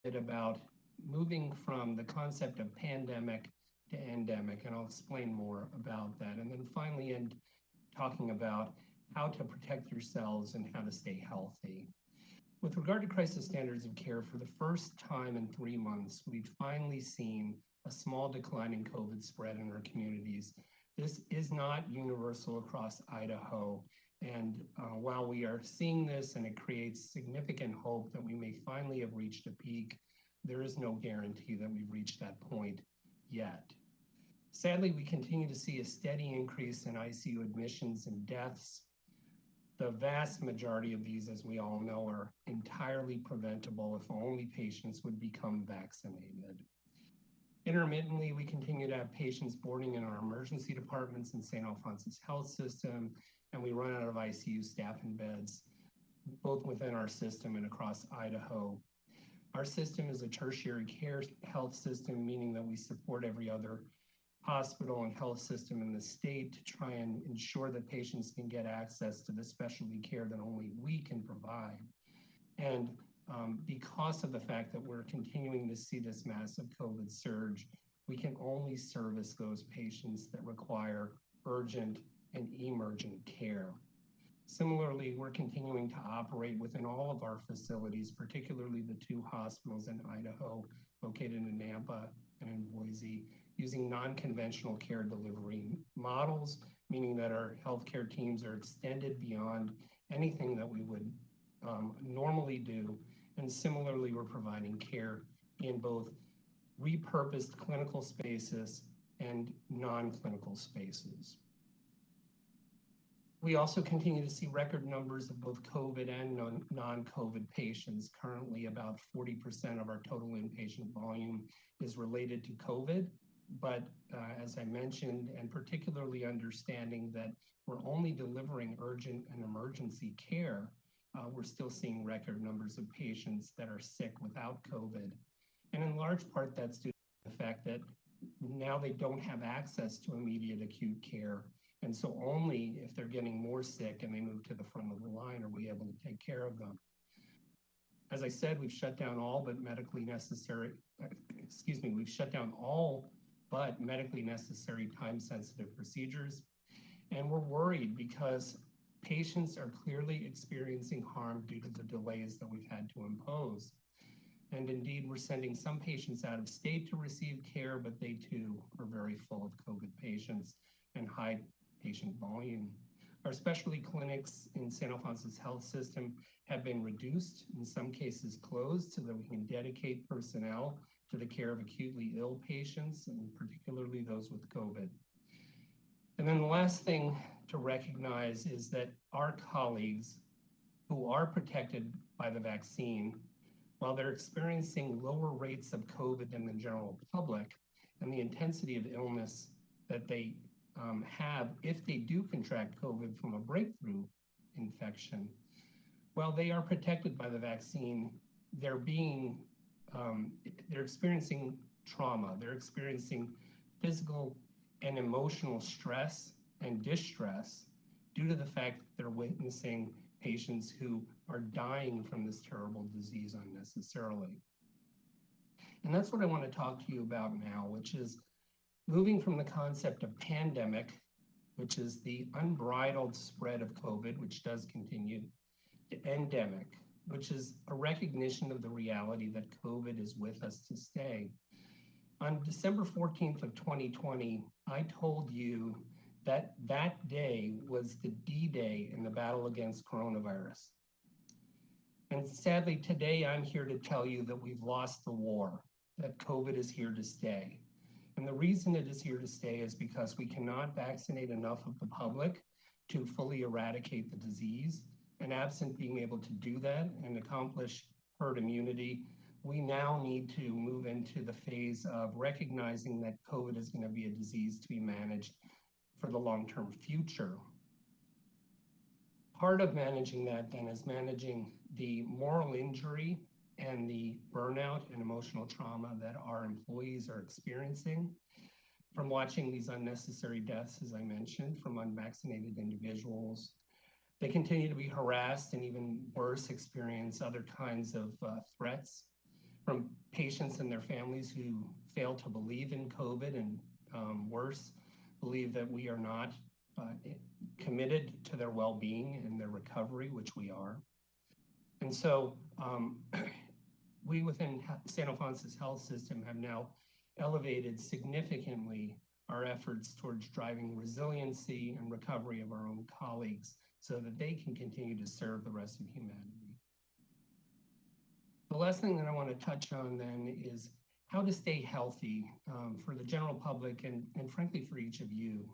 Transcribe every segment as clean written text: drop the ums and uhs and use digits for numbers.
bit about moving from the concept of pandemic to endemic, and I'll explain more about that. And then finally, end talking about how to protect yourselves and how to stay healthy. With regard to crisis standards of care, for the first time in 3 months, we've finally seen a small decline in COVID spread in our communities. This is not universal across Idaho. And while we are seeing this and it creates significant hope that we may finally have reached a peak, there is no guarantee that we've reached that point yet. Sadly, we continue to see a steady increase in ICU admissions and deaths. The vast majority of these, as we all know, are entirely preventable if only patients would become vaccinated. Intermittently, we continue to have patients boarding in our emergency departments in Saint Alphonsus Health System, and we run out of ICU staff and beds, both within our system and across Idaho. Our system is a tertiary care health system, meaning that we support every other hospital and health system in the state to try and ensure that patients can get access to the specialty care that only we can provide. And because of the fact that we're continuing to see this massive COVID surge, we can only service those patients that require urgent and emergent care. Similarly, we're continuing to operate within all of our facilities, particularly the two hospitals in Idaho, located in Nampa and in Boise, using non-conventional care delivery models, meaning that our healthcare teams are extended beyond anything that we would normally do. And similarly, we're providing care in both repurposed clinical spaces and non-clinical spaces. We also continue to see record numbers of both COVID and non-COVID patients. Currently, about 40% of our total inpatient volume is related to COVID. But as I mentioned, and particularly understanding that we're only delivering urgent and emergency care, we're still seeing record numbers of patients that are sick without COVID. And in large part, that's due to the fact that now they don't have access to immediate acute care. And so only if they're getting more sick and they move to the front of the line are we able to take care of them. As I said, we've shut down all but medically necessary, we've shut down all but medically necessary time-sensitive procedures. And we're worried because patients are clearly experiencing harm due to the delays that we've had to impose. And indeed, we're sending some patients out of state to receive care, but they too are very full of COVID patients and high patient volume. Our specialty clinics in Saint Alphonsus Health System have been reduced, in some cases closed, so that we can dedicate personnel to the care of acutely ill patients, and particularly those with COVID. And then the last thing to recognize is that our colleagues who are protected by the vaccine, while they're experiencing lower rates of COVID than the general public, and the intensity of illness that they have if they do contract COVID from a breakthrough infection, while they are protected by the vaccine, they're experiencing trauma, they're experiencing physical and emotional stress and distress due to the fact that they're witnessing patients who are dying from this terrible disease unnecessarily. And that's what I want to talk to you about now, which is moving from the concept of pandemic, which is the unbridled spread of COVID, which does continue, to endemic, which is a recognition of the reality that COVID is with us to stay. On December 14th of 2020, I told you that that day was the D-Day in the battle against coronavirus. And sadly, today I'm here to tell you that we've lost the war, that COVID is here to stay. And the reason it is here to stay is because we cannot vaccinate enough of the public to fully eradicate the disease. And absent being able to do that and accomplish herd immunity, we now need to move into the phase of recognizing that COVID is going to be a disease to be managed for the long-term future. Part of managing that then is managing the moral injury and the burnout and emotional trauma that our employees are experiencing from watching these unnecessary deaths, as I mentioned, from unvaccinated individuals. They continue to be harassed and even worse, experience other kinds of threats from patients and their families who fail to believe in COVID and worse, believe that we are not committed to their well-being and their recovery, which we are. And so we within Saint Alphonsus Health System have now elevated significantly our efforts towards driving resiliency and recovery of our own colleagues so that they can continue to serve the rest of humanity. The last thing that I want to touch on then is how to stay healthy for the general public and frankly for each of you,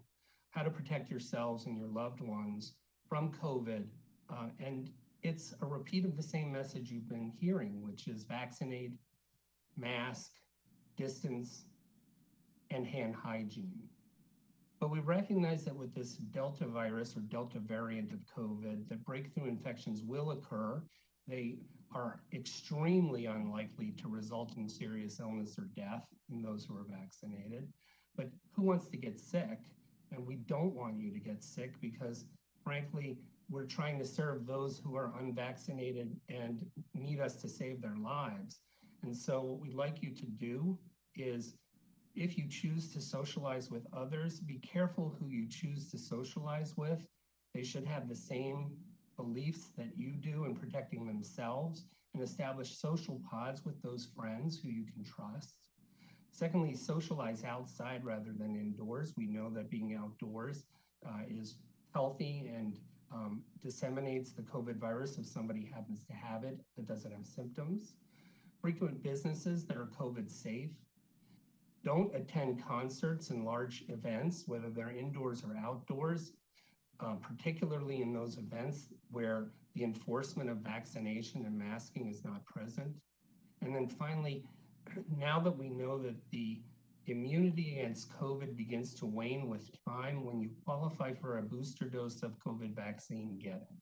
how to protect yourselves and your loved ones from COVID. And it's a repeat of the same message you've been hearing, which is vaccinate, mask, distance, and hand hygiene. But we recognize that with this Delta virus or Delta variant of COVID, that breakthrough infections will occur. They are extremely unlikely to result in serious illness or death in those who are vaccinated. But who wants to get sick? And we don't want you to get sick because, frankly, we're trying to serve those who are unvaccinated and need us to save their lives. And so what we'd like you to do is, if you choose to socialize with others, be careful who you choose to socialize with. They should have the same beliefs that you do in protecting themselves, and establish social pods with those friends who you can trust. Secondly, socialize outside rather than indoors. We know that being outdoors is healthy and disseminates the COVID virus if somebody happens to have it that doesn't have symptoms. Frequent businesses that are COVID safe. Don't attend concerts and large events, whether they're indoors or outdoors, particularly in those events where the enforcement of vaccination and masking is not present. And then finally, now that we know that the immunity against COVID begins to wane with time, when you qualify for a booster dose of COVID vaccine, get it.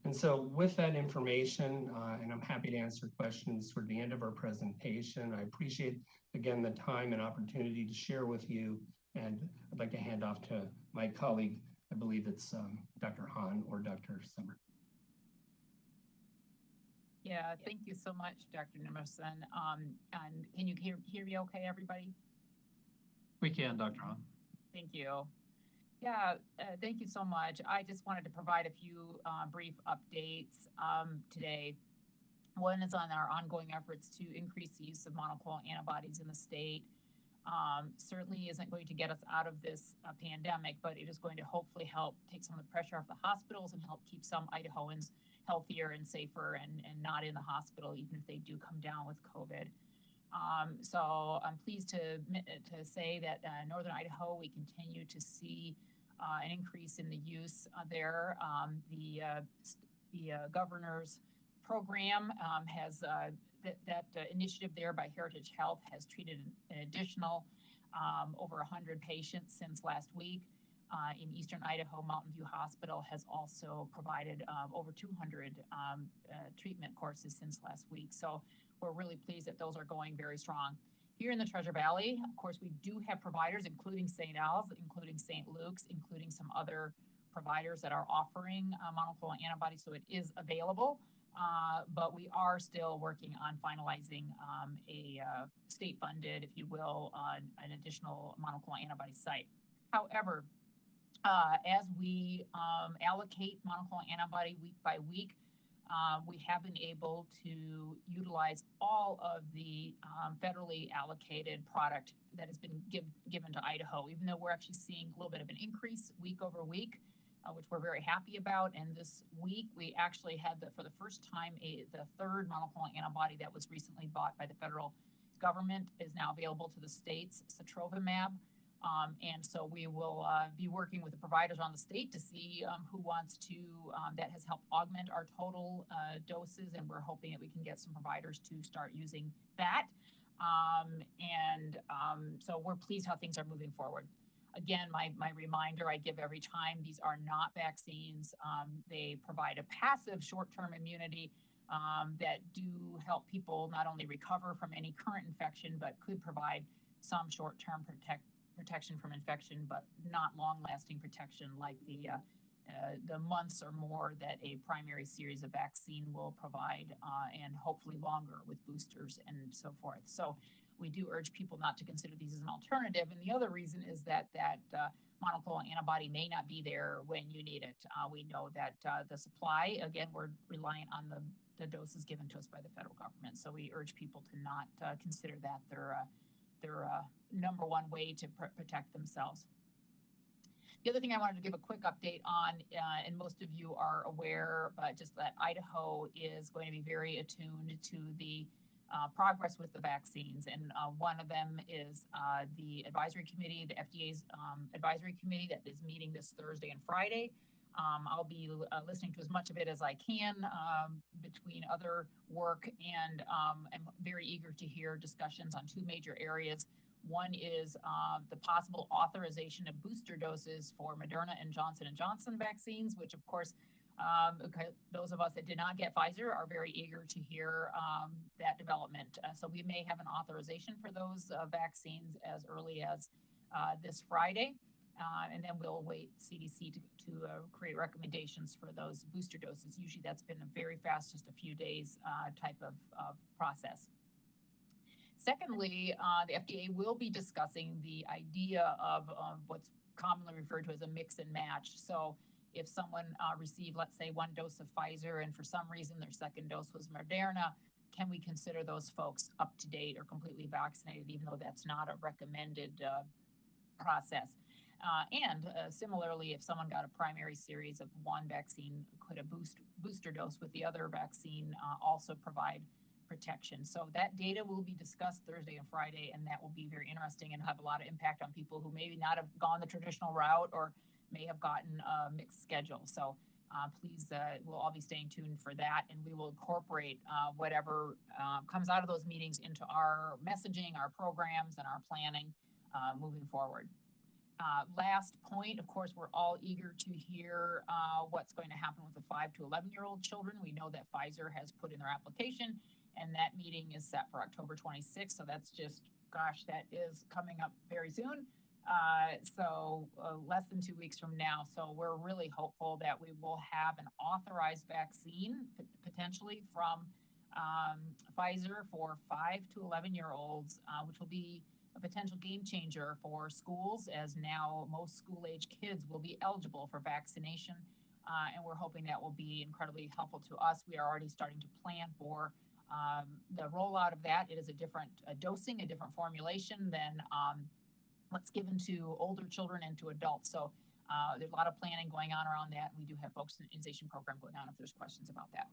And so with that information, and I'm happy to answer questions toward the end of our presentation, I appreciate, again, the time and opportunity to share with you. And I'd like to hand off to my colleague, I believe it's Dr. Hahn or Dr. Summer. Yeah, thank you so much, Dr. Nemerson. And can you hear me okay, everybody? We can, Dr. Hahn. Thank you. Yeah, thank you so much. I just wanted to provide a few brief updates today. One is on our ongoing efforts to increase the use of monoclonal antibodies in the state. Certainly isn't going to get us out of this pandemic, but it is going to hopefully help take some of the pressure off the hospitals and help keep some Idahoans healthier and safer and not in the hospital, even if they do come down with COVID. So I'm pleased to say that Northern Idaho, we continue to see an increase in the use there. The governor's program has that initiative there by Heritage Health has treated an additional over 100 patients since last week. In Eastern Idaho, Mountain View Hospital has also provided over 200 treatment courses since last week. So we're really pleased that those are going very strong. Here in the Treasure Valley, of course, we do have providers, including St. Al's, including St. Luke's, including some other providers that are offering monoclonal antibodies, so it is available. But we are still working on finalizing a state-funded, if you will, an additional monoclonal antibody site. However, as we allocate monoclonal antibody week by week, we have been able to utilize all of the federally allocated product that has been given to Idaho, even though we're actually seeing a little bit of an increase week over week, which we're very happy about. And this week, we actually had, for the first time, the third monoclonal antibody that was recently bought by the federal government is now available to the states, Sotrovimab. And so we will be working with the providers on the state to see who wants to, that has helped augment our total doses, and we're hoping that we can get some providers to start using that. So we're pleased how things are moving forward. Again, my reminder I give every time, these are not vaccines. They provide a passive short-term immunity that do help people not only recover from any current infection, but could provide some short-term protection from infection, but not long-lasting protection like the the months or more that a primary series of vaccine will provide, and hopefully longer with boosters and so forth. So we do urge people not to consider these as an alternative. And the other reason is that monoclonal antibody may not be there when you need it. We know that the supply, again, we're reliant on the doses given to us by the federal government. So we urge people to not consider that their number one way to protect themselves. The other thing I wanted to give a quick update on, and most of you are aware, but just that Idaho is going to be very attuned to the progress with the vaccines. And one of them is the advisory committee, the FDA's advisory committee that is meeting this Thursday and Friday. I'll be listening to as much of it as I can between other work, and I'm very eager to hear discussions on two major areas. One is the possible authorization of booster doses for Moderna and Johnson & Johnson vaccines, which of course, those of us that did not get Pfizer are very eager to hear that development. So we may have an authorization for those vaccines as early as this Friday. And then we'll wait CDC to create recommendations for those booster doses. Usually that's been a very fast, just a few days type of process. Secondly, the FDA will be discussing the idea of what's commonly referred to as a mix and match. So if someone received, let's say, one dose of Pfizer and for some reason their second dose was Moderna, can we consider those folks up to date or completely vaccinated, even though that's not a recommended process? Similarly, if someone got a primary series of one vaccine, could a booster dose with the other vaccine also provide protection? So that data will be discussed Thursday and Friday, and that will be very interesting and have a lot of impact on people who maybe not have gone the traditional route or may have gotten a mixed schedule. So please, we'll all be staying tuned for that, and we will incorporate whatever comes out of those meetings into our messaging, our programs, and our planning moving forward. Last point, of course, we're all eager to hear what's going to happen with the 5 to 11-year-old children. We know that Pfizer has put in their application, and that meeting is set for October 26th. So that's just, gosh, that is coming up very soon. So less than 2 weeks from now. So we're really hopeful that we will have an authorized vaccine potentially from Pfizer for 5 to 11-year-olds, which will be a potential game changer for schools, as now most school-age kids will be eligible for vaccination. And we're hoping that will be incredibly helpful to us. We are already starting to plan for the rollout of that. It is a different dosing, a different formulation than what's given to older children and to adults. So there's a lot of planning going on around that. We do have folks in the immunization program going on if there's questions about that.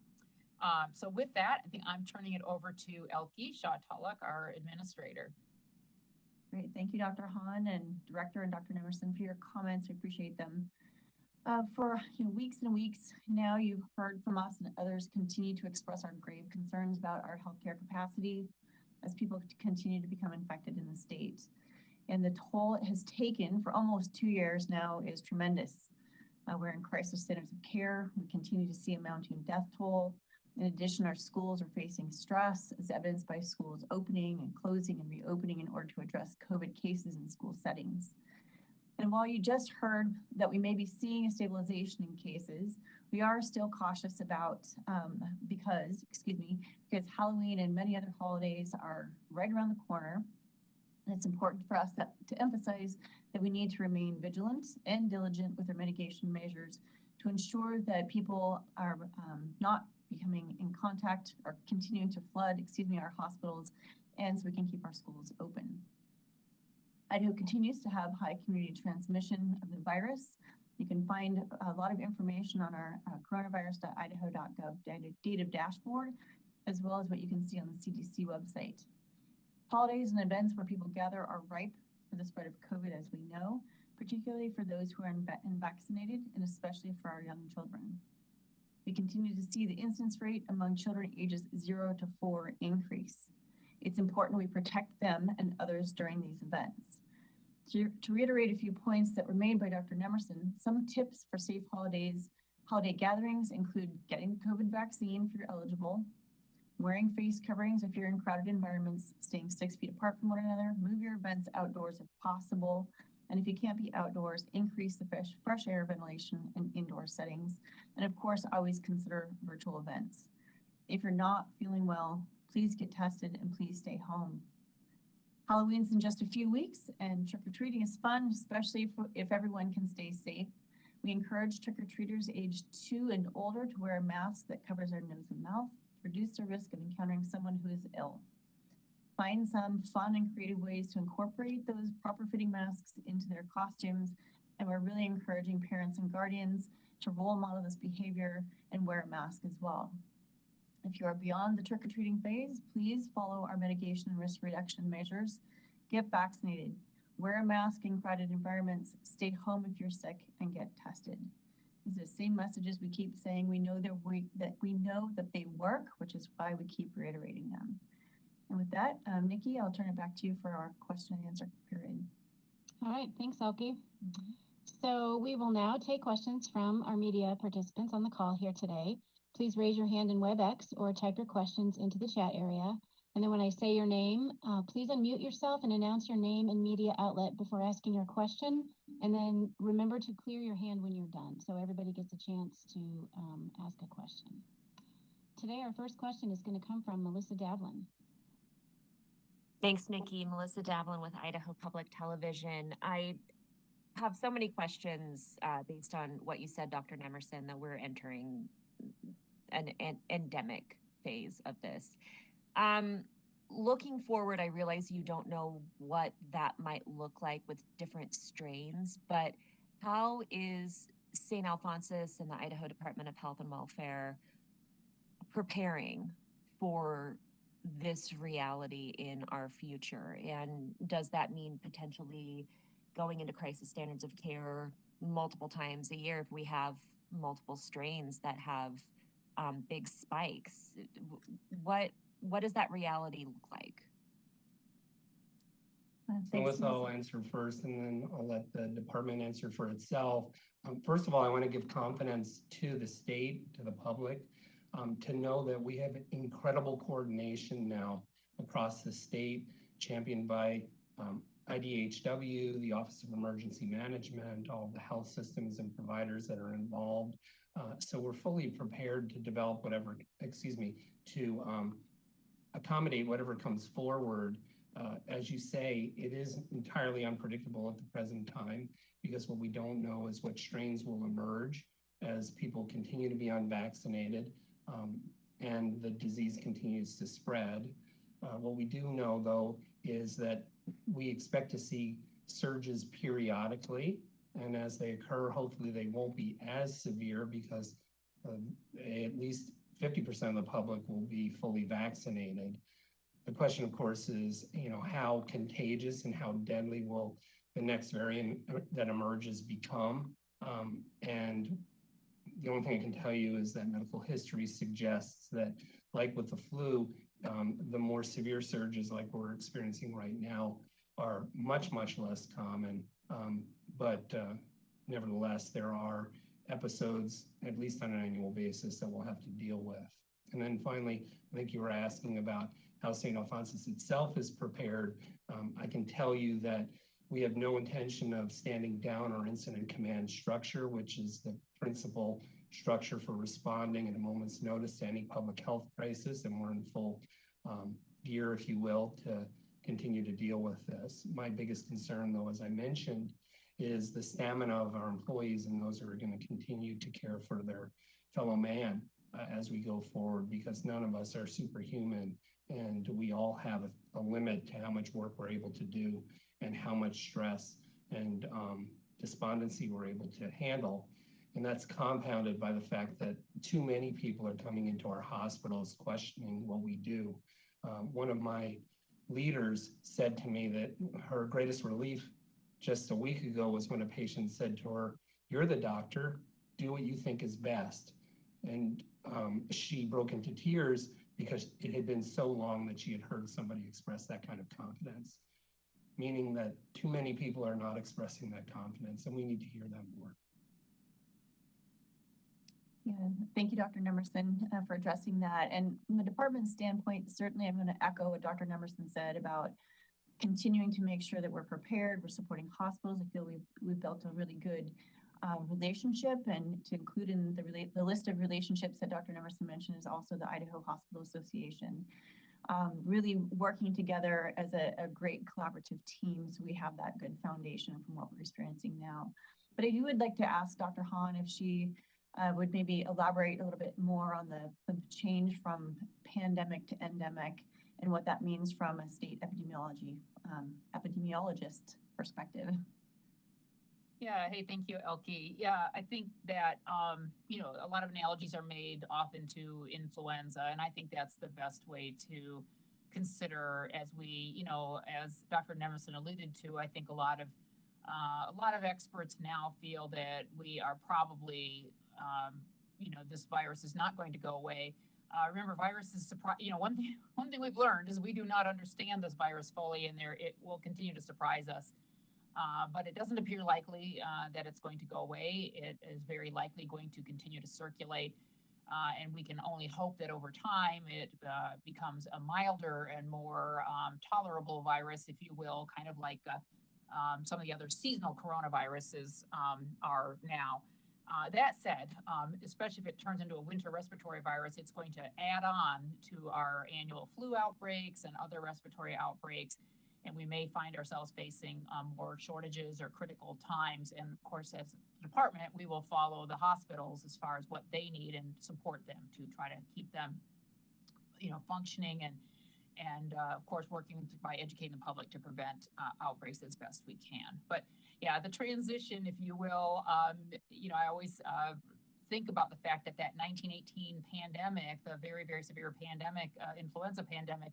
So with that, I think I'm turning it over to Elke Shaw-Tulloch, our administrator. Great. Thank you, Dr. Hahn and Director and Dr. Nemerson for your comments. I appreciate them. For weeks and weeks now, you've heard from us and others continue to express our grave concerns about our healthcare capacity as people continue to become infected in the state. And the toll it has taken for almost 2 years now is tremendous. We're in crisis centers of care. We continue to see a mounting death toll. In addition, our schools are facing stress, as evidenced by schools opening and closing and reopening in order to address COVID cases in school settings. And while you just heard that we may be seeing a stabilization in cases, we are still cautious about because Halloween and many other holidays are right around the corner. And it's important for us to emphasize that we need to remain vigilant and diligent with our mitigation measures to ensure that people are not becoming in contact or continuing to flood, our hospitals, and so we can keep our schools open. Idaho continues to have high community transmission of the virus. You can find a lot of information on our coronavirus.idaho.gov data dashboard, as well as what you can see on the CDC website. Holidays and events where people gather are ripe for the spread of COVID, as we know, particularly for those who are unvaccinated and especially for our young children. We continue to see the incidence rate among children ages 0 to 4 increase. It's important we protect them and others during these events. To reiterate a few points that were made by Dr. Nemerson, some tips for safe holiday gatherings include getting the COVID vaccine if you're eligible, wearing face coverings if you're in crowded environments, staying 6 feet apart from one another, move your events outdoors if possible, And if you can't be outdoors, increase the fresh air ventilation in indoor settings. And of course, always consider virtual events. If you're not feeling well, please get tested and please stay home. Halloween's in just a few weeks, and trick-or-treating is fun, especially if everyone can stay safe. We encourage trick-or-treaters aged 2 and older to wear a mask that covers their nose and mouth to reduce the risk of encountering someone who is ill. Find some fun and creative ways to incorporate those proper fitting masks into their costumes, and we're really encouraging parents and guardians to role model this behavior and wear a mask as well. If you are beyond the trick-or-treating phase, please follow our mitigation and risk reduction measures. Get vaccinated, wear a mask in crowded environments, stay home if you're sick, and get tested. These are the same messages we keep saying. We know that they work, which is why we keep reiterating them. And with that, Nikki, I'll turn it back to you for our question and answer period. All right, thanks, Elke. So we will now take questions from our media participants on the call here today. Please raise your hand in WebEx or type your questions into the chat area. And then when I say your name, please unmute yourself and announce your name and media outlet before asking your question. And then remember to clear your hand when you're done, so everybody gets a chance to ask a question. Today, our first question is going to come from Melissa Davlin. Thanks, Nikki. Melissa Davlin with Idaho Public Television. I have so many questions based on what you said, Dr. Nemerson, that we're entering an endemic phase of this. Looking forward, I realize you don't know what that might look like with different strains, but how is Saint Alphonsus and the Idaho Department of Health and Welfare preparing for this reality in our future? And does that mean potentially going into crisis standards of care multiple times a year if we have multiple strains that have big spikes? What does that reality look like? Melissa, I'll answer first, and then I'll let the department answer for itself. First of all, I want to give confidence to the state, to the public, to know that we have incredible coordination now across the state, championed by IDHW, the Office of Emergency Management, all of the health systems and providers that are involved. So we're fully prepared to develop whatever, to accommodate whatever comes forward. As you say, it is entirely unpredictable at the present time because what we don't know is what strains will emerge as people continue to be unvaccinated and the disease continues to spread. What we do know, though, is that we expect to see surges periodically, and as they occur, hopefully they won't be as severe because at least 50% of the public will be fully vaccinated. The question, of course, is, how contagious and how deadly will the next variant that emerges become? And the only thing I can tell you is that medical history suggests that, like with the flu, the more severe surges like we're experiencing right now are much, much less common. But nevertheless, there are episodes, at least on an annual basis, that we'll have to deal with. And then finally, I think you were asking about how Saint Alphonsus itself is prepared. I can tell you that we have no intention of standing down our incident command structure, which is the principal structure for responding at a moment's notice to any public health crisis, and we're in full gear, if you will, to continue to deal with this. My biggest concern, though, as I mentioned, is the stamina of our employees and those who are going to continue to care for their fellow man as we go forward, because none of us are superhuman, and we all have a limit to how much work we're able to do and how much stress and despondency we're able to handle. And that's compounded by the fact that too many people are coming into our hospitals questioning what we do. One of my leaders said to me that her greatest relief just a week ago was when a patient said to her, "You're the doctor, do what you think is best." And she broke into tears because it had been so long that she had heard somebody express that kind of confidence, meaning that too many people are not expressing that confidence, and we need to hear them more. Yeah, thank you, Dr. Nemerson, for addressing that. And from the department's standpoint, certainly I'm going to echo what Dr. Nemerson said about continuing to make sure that we're prepared. We're supporting hospitals. I feel we've built a really good relationship, and to include in the list of relationships that Dr. Nemerson mentioned is also the Idaho Hospital Association. Really working together as a great collaborative team, so we have that good foundation from what we're experiencing now. But I would like to ask Dr. Hahn if she would maybe elaborate a little bit more on the change from pandemic to endemic and what that means from a state epidemiologist perspective. Yeah, hey, thank you, Elke. Yeah, I think that, you know, a lot of analogies are made often to influenza, and I think that's the best way to consider as we, you know, as Dr. Nemerson alluded to, I think a lot of experts now feel that we are probably, you know, this virus is not going to go away. Remember, viruses, you know, one thing we've learned is we do not understand this virus fully, and it will continue to surprise us. But it doesn't appear likely that it's going to go away. It is very likely going to continue to circulate, and we can only hope that over time it becomes a milder and more tolerable virus, if you will, kind of like some of the other seasonal coronaviruses are now. That said, especially if it turns into a winter respiratory virus, it's going to add on to our annual flu outbreaks and other respiratory outbreaks, and we may find ourselves facing more shortages or critical times. And of course, as a department, we will follow the hospitals as far as what they need and support them to try to keep them, you know, functioning and of course, working by educating the public to prevent outbreaks as best we can. But yeah, the transition, if you will, you know, I always think about the fact that 1918 pandemic, the very, very severe pandemic, influenza pandemic,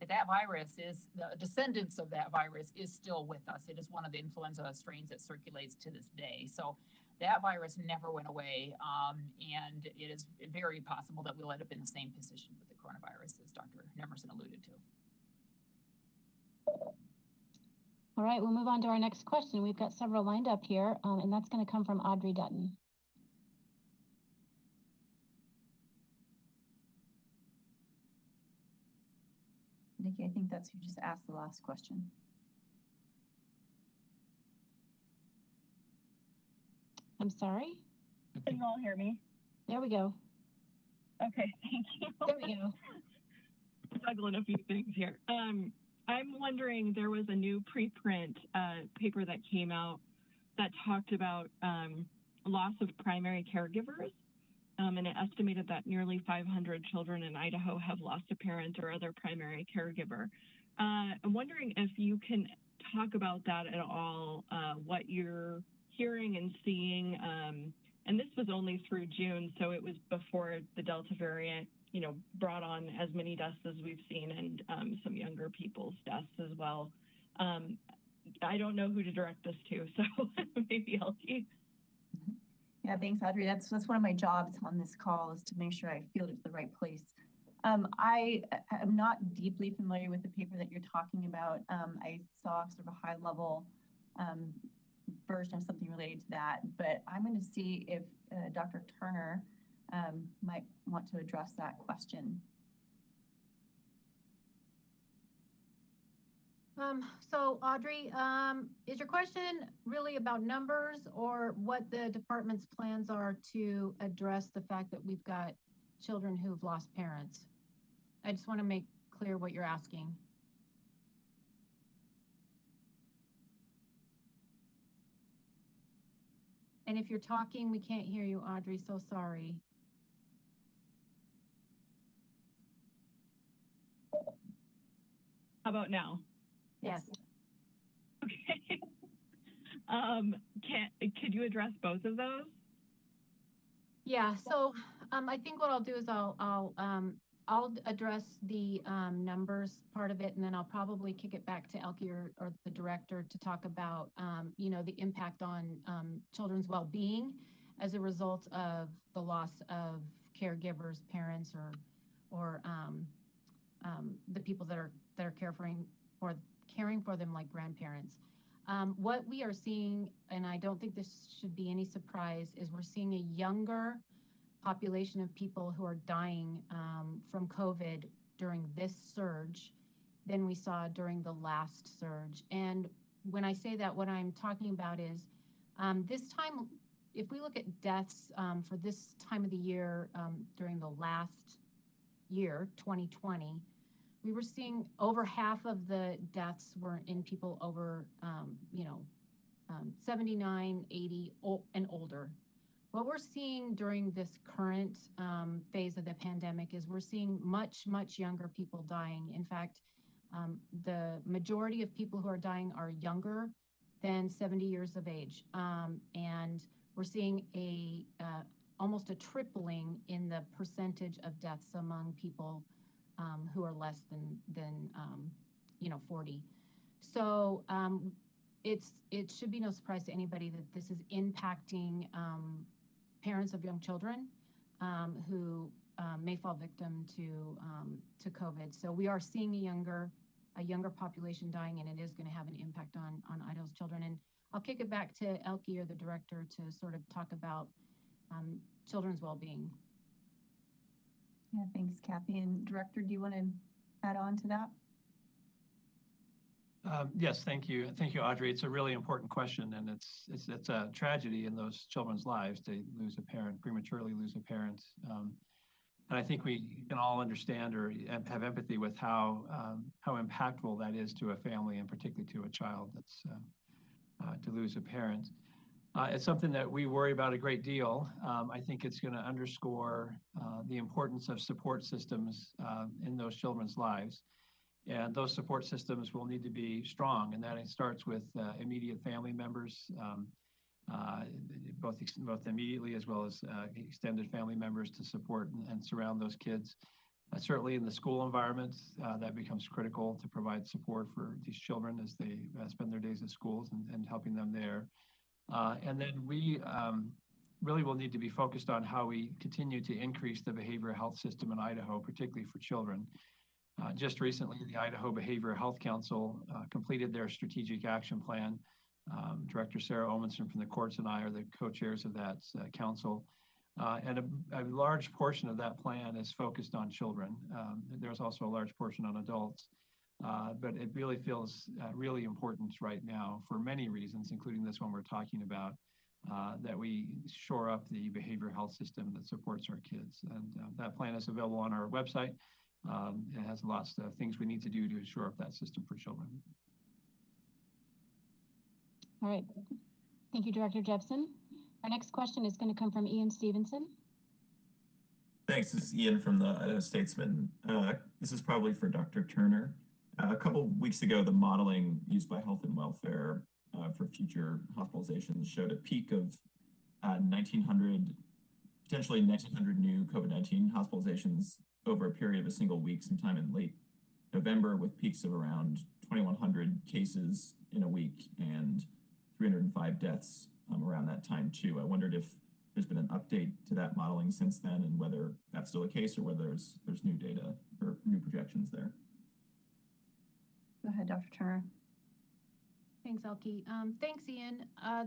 that virus is, the descendants of that virus is still with us. It is one of the influenza strains that circulates to this day. So that virus never went away. And it is very possible that we'll end up in the same position with the coronavirus, as Dr. Nemerson alluded to. All right, we'll move on to our next question. We've got several lined up here, and that's going to come from Audrey Dutton. Nikki, I think that's who just asked the last question. I'm sorry? Can you all hear me? There we go. Okay, thank you. There we go. Juggling a few things here. I'm wondering, there was a new preprint paper that came out that talked about loss of primary caregivers, and it estimated that nearly 500 children in Idaho have lost a parent or other primary caregiver. I'm wondering if you can talk about that at all, what you're hearing and seeing. And this was only through June, so it was before the Delta variant, you know, brought on as many deaths as we've seen, and some younger people's deaths as well. I don't know who to direct this to, so maybe Elke. Yeah, thanks, Audrey. That's one of my jobs on this call, is to make sure I field it to the right place. I am not deeply familiar with the paper that you're talking about. I saw sort of a high level version of something related to that, but I'm going to see if Dr. Turner might want to address that question. So Audrey, is your question really about numbers, or what the department's plans are to address the fact that we've got children who've lost parents? I just want to make clear what you're asking. And if you're talking, we can't hear you, Audrey, so sorry. How about now? Yes. Okay. Could you address both of those? Yeah. So I think what I'll do is I'll address the numbers part of it, and then I'll probably kick it back to Elke or the director to talk about you know, the impact on children's well-being as a result of the loss of caregivers, parents, or the people that are caring for them, like grandparents. What we are seeing, and I don't think this should be any surprise, is we're seeing a younger population of people who are dying from COVID during this surge. than we saw during the last surge. And when I say that, what I'm talking about is this time, if we look at deaths for this time of the year during the last year, 2020, we were seeing over half of the deaths were in people over, 79, 80, and older. What we're seeing during this current phase of the pandemic is we're seeing much, much younger people dying. In fact, the majority of people who are dying are younger than 70 years of age. And we're seeing almost a tripling in the percentage of deaths among people who are less than 40. So it should be no surprise to anybody that this is impacting parents of young children who may fall victim to COVID. So we are seeing a younger population dying, and it is going to have an impact on Idaho's children. And I'll kick it back to Elke or the director to sort of talk about children's well-being. Yeah, thanks, Kathy. And Director, do you want to add on to that? Yes, thank you. Thank you, Audrey. It's a really important question, and it's a tragedy in those children's lives to lose a parent, prematurely lose a parent. And I think we can all understand or have empathy with how impactful that is to a family, and particularly to a child that's to lose a parent. It's something that we worry about a great deal. I think it's going to underscore the importance of support systems in those children's lives. And those support systems will need to be strong, and that it starts with immediate family members, both immediately as well as extended family members to support and surround those kids. Certainly in the school environment, that becomes critical to provide support for these children as they spend their days at schools and helping them there. And then we really will need to be focused on how we continue to increase the behavioral health system in Idaho, particularly for children. Just recently, the Idaho Behavioral Health Council completed their strategic action plan. Director Sarah Leeds from the courts and I are the co-chairs of that council. And a large portion of that plan is focused on children. There's also a large portion on adults. But it really feels really important right now for many reasons, including this one we're talking about, that we shore up the behavioral health system that supports our kids. And that plan is available on our website. It has lots of things we need to do to shore up that system for children. All right. Thank you, Director Jeppesen. Our next question is going to come from Ian Stevenson. Thanks. This is Ian from the Idaho Statesman. This is probably for Dr. Turner. A couple weeks ago, the modeling used by Health and Welfare for future hospitalizations showed a peak of 1,900, potentially 1,900 new COVID-19 hospitalizations over a period of a single week, sometime in late November, with peaks of around 2,100 cases in a week and 305 deaths around that time too. I wondered if there's been an update to that modeling since then, and whether that's still the case or whether there's new data or new projections there. Go ahead, Dr. Turner. Thanks, Elke. Thanks, Ian.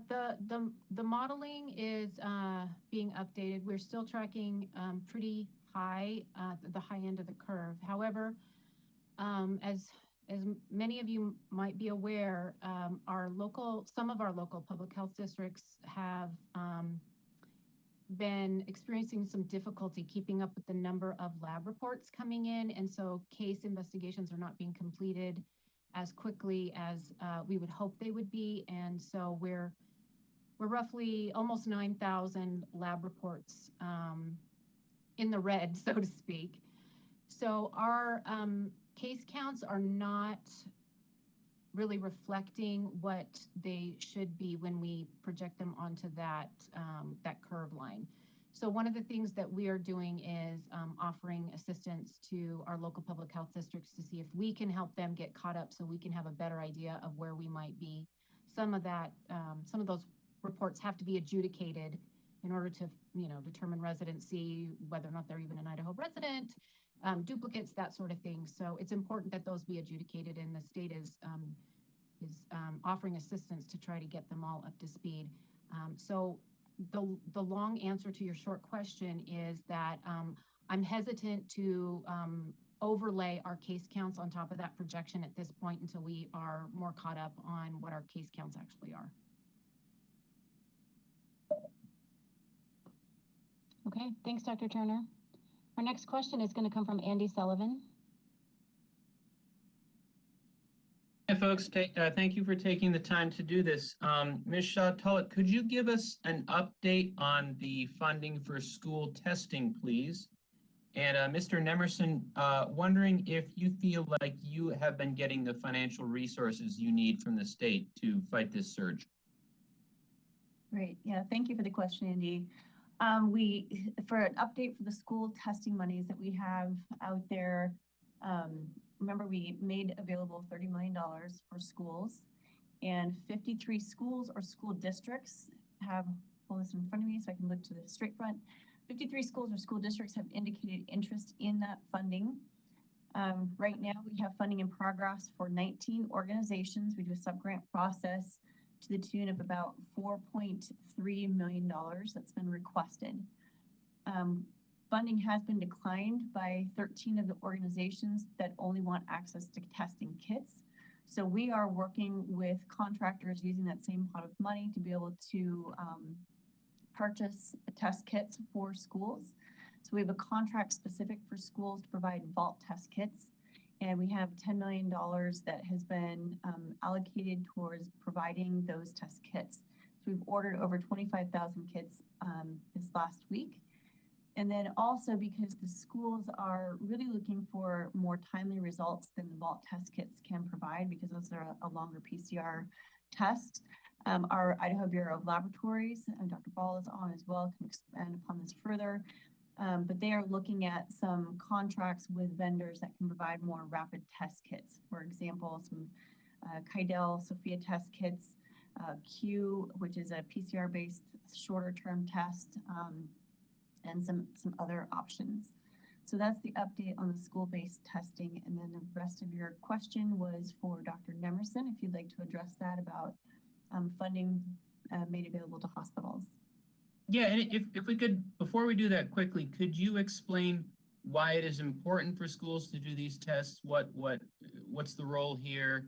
The modeling is being updated. We're still tracking pretty high, the high end of the curve. However, as many of you might be aware, some of our local public health districts have been experiencing some difficulty keeping up with the number of lab reports coming in, and so case investigations are not being completed as quickly as we would hope they would be. And so we're roughly almost 9,000 lab reports in the red, so to speak. So our case counts are not really reflecting what they should be when we project them onto that curve line. So one of the things that we are doing is offering assistance to our local public health districts to see if we can help them get caught up so we can have a better idea of where we might be. Some of those reports have to be adjudicated in order to, determine residency, whether or not they're even an Idaho resident, duplicates, that sort of thing. So it's important that those be adjudicated, and the state is offering assistance to try to get them all up to speed. So the long answer to your short question is that I'm hesitant to overlay our case counts on top of that projection at this point until we are more caught up on what our case counts actually are. Okay, thanks, Dr. Turner. Our next question is going to come from Andy Sullivan. Hi, folks. Thank you for taking the time to do this. Ms. Shaw-Tulloch, could you give us an update on the funding for school testing, please? And Mr. Nemerson, wondering if you feel like you have been getting the financial resources you need from the state to fight this surge. Great. Yeah, thank you for the question, Andy. For an update for the school testing monies that we have out there, remember we made available $30 million for schools, and 53 schools or school districts have, pull this in front of me so I can look to the straight front. 53 schools or school districts have indicated interest in that funding. Right now we have funding in progress for 19 organizations. We do a subgrant process to the tune of about $4.3 million that's been requested. Funding has been declined by 13 of the organizations that only want access to testing kits. So we are working with contractors using that same pot of money to be able to purchase test kits for schools. So we have a contract specific for schools to provide vault test kits. And we have $10 million that has been allocated towards providing those test kits. So we've ordered over 25,000 kits this last week. And then also because the schools are really looking for more timely results than the vault test kits can provide, because those are a longer PCR test. Our Idaho Bureau of Laboratories, and Dr. Ball is on as well, can expand upon this further. But they are looking at some contracts with vendors that can provide more rapid test kits. For example, some Kydell Sophia test kits, Q, which is a PCR-based shorter term test, and some other options. So that's the update on the school-based testing. And then the rest of your question was for Dr. Nemerson, if you'd like to address that about funding made available to hospitals. Yeah, and if we could, before we do that quickly, could you explain why it is important for schools to do these tests? What's the role here?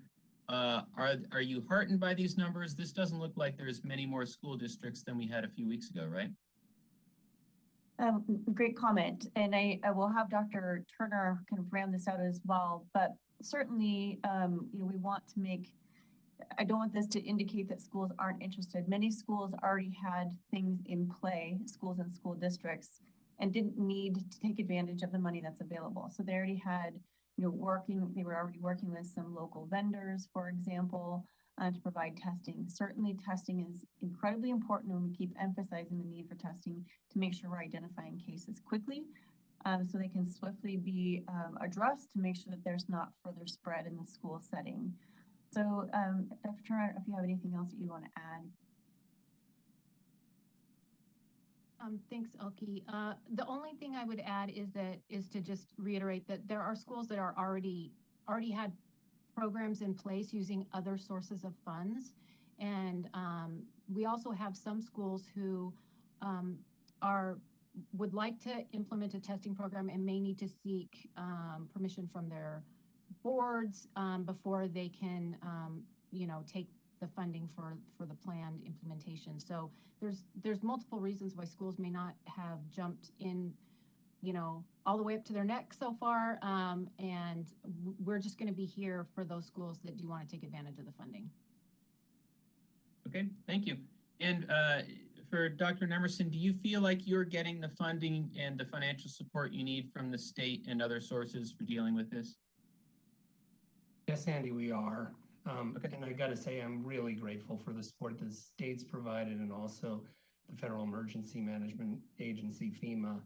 Are you heartened by these numbers? This doesn't look like there's many more school districts than we had a few weeks ago, right? Great comment, and I will have Dr. Turner kind of round this out as well. But certainly, we want to make. I don't want this to indicate that schools aren't interested. Many schools already had things in play, schools and school districts, and didn't need to take advantage of the money that's available. So they already had, they were already working with some local vendors, for example, to provide testing. Certainly testing is incredibly important, and we keep emphasizing the need for testing to make sure we're identifying cases quickly, so they can swiftly be addressed to make sure that there's not further spread in the school setting. So, Dr. Turner, if you have anything else that you want to add. Thanks, Elke. The only thing I would add is to just reiterate that there are schools that are already had programs in place using other sources of funds, and we also have some schools who would like to implement a testing program and may need to seek permission from their boards before they can, take the funding for the planned implementation. So there's multiple reasons why schools may not have jumped in, all the way up to their neck so far. And we're just going to be here for those schools that do want to take advantage of the funding. Okay, thank you. And for Dr. Nemerson, do you feel like you're getting the funding and the financial support you need from the state and other sources for dealing with this? Yes, Andy, we are. Okay. And I got to say, I'm really grateful for the support the state's provided, and also the Federal Emergency Management Agency, FEMA.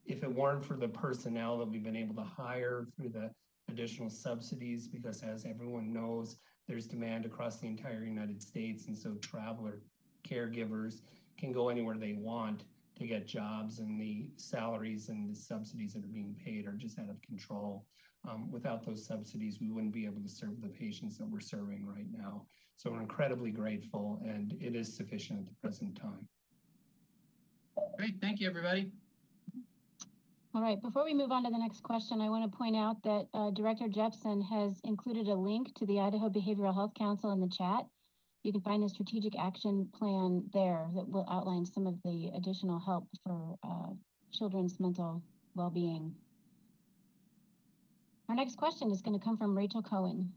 If it weren't for the personnel that we've been able to hire through the additional subsidies, because as everyone knows, there's demand across the entire United States, and so traveler caregivers can go anywhere they want to get jobs, and the salaries and the subsidies that are being paid are just out of control. Without those subsidies, we wouldn't be able to serve the patients that we're serving right now. So we're incredibly grateful, and it is sufficient at the present time. Great, thank you, everybody. All right, before we move on to the next question, I want to point out that Director Jeppesen has included a link to the Idaho Behavioral Health Council in the chat. You can find the strategic action plan there that will outline some of the additional help for children's mental well-being. Our next question is going to come from Rachel Cohen.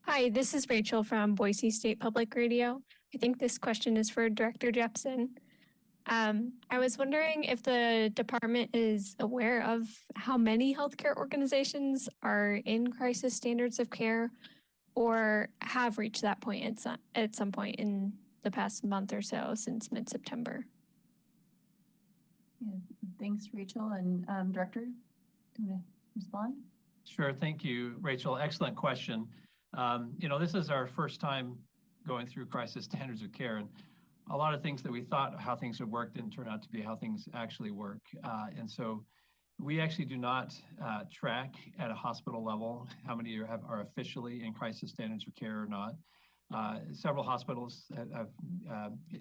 Hi, this is Rachel from Boise State Public Radio. I think this question is for Director Jeppesen. I was wondering if the department is aware of how many healthcare organizations are in crisis standards of care or have reached that point at some point in the past month or so since mid-September. Yeah, thanks, Rachel. And Director, do you want to respond? Sure, thank you, Rachel. Excellent question. This is our first time going through crisis standards of care, and a lot of things that we thought how things would work didn't turn out to be how things actually work. And so we actually do not track at a hospital level how many are officially in crisis standards of care or not. Several hospitals have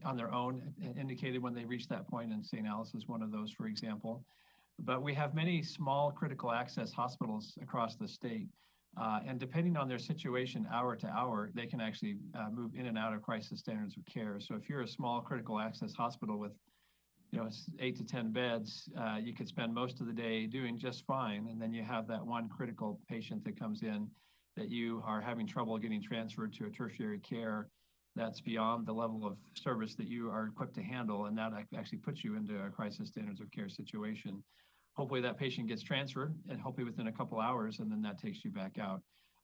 on their own indicated when they reach that point, and Saint Alice is one of those, for example. But we have many small critical access hospitals across the state. And depending on their situation hour to hour, they can actually move in and out of crisis standards of care. So if you're a small critical access hospital with 8 to 10 beds, you could spend most of the day doing just fine. And then you have that one critical patient that comes in that you are having trouble getting transferred to a tertiary care that's beyond the level of service that you are equipped to handle. And that actually puts you into a crisis standards of care situation. Hopefully that patient gets transferred and hopefully within a couple hours, and then that takes you back out.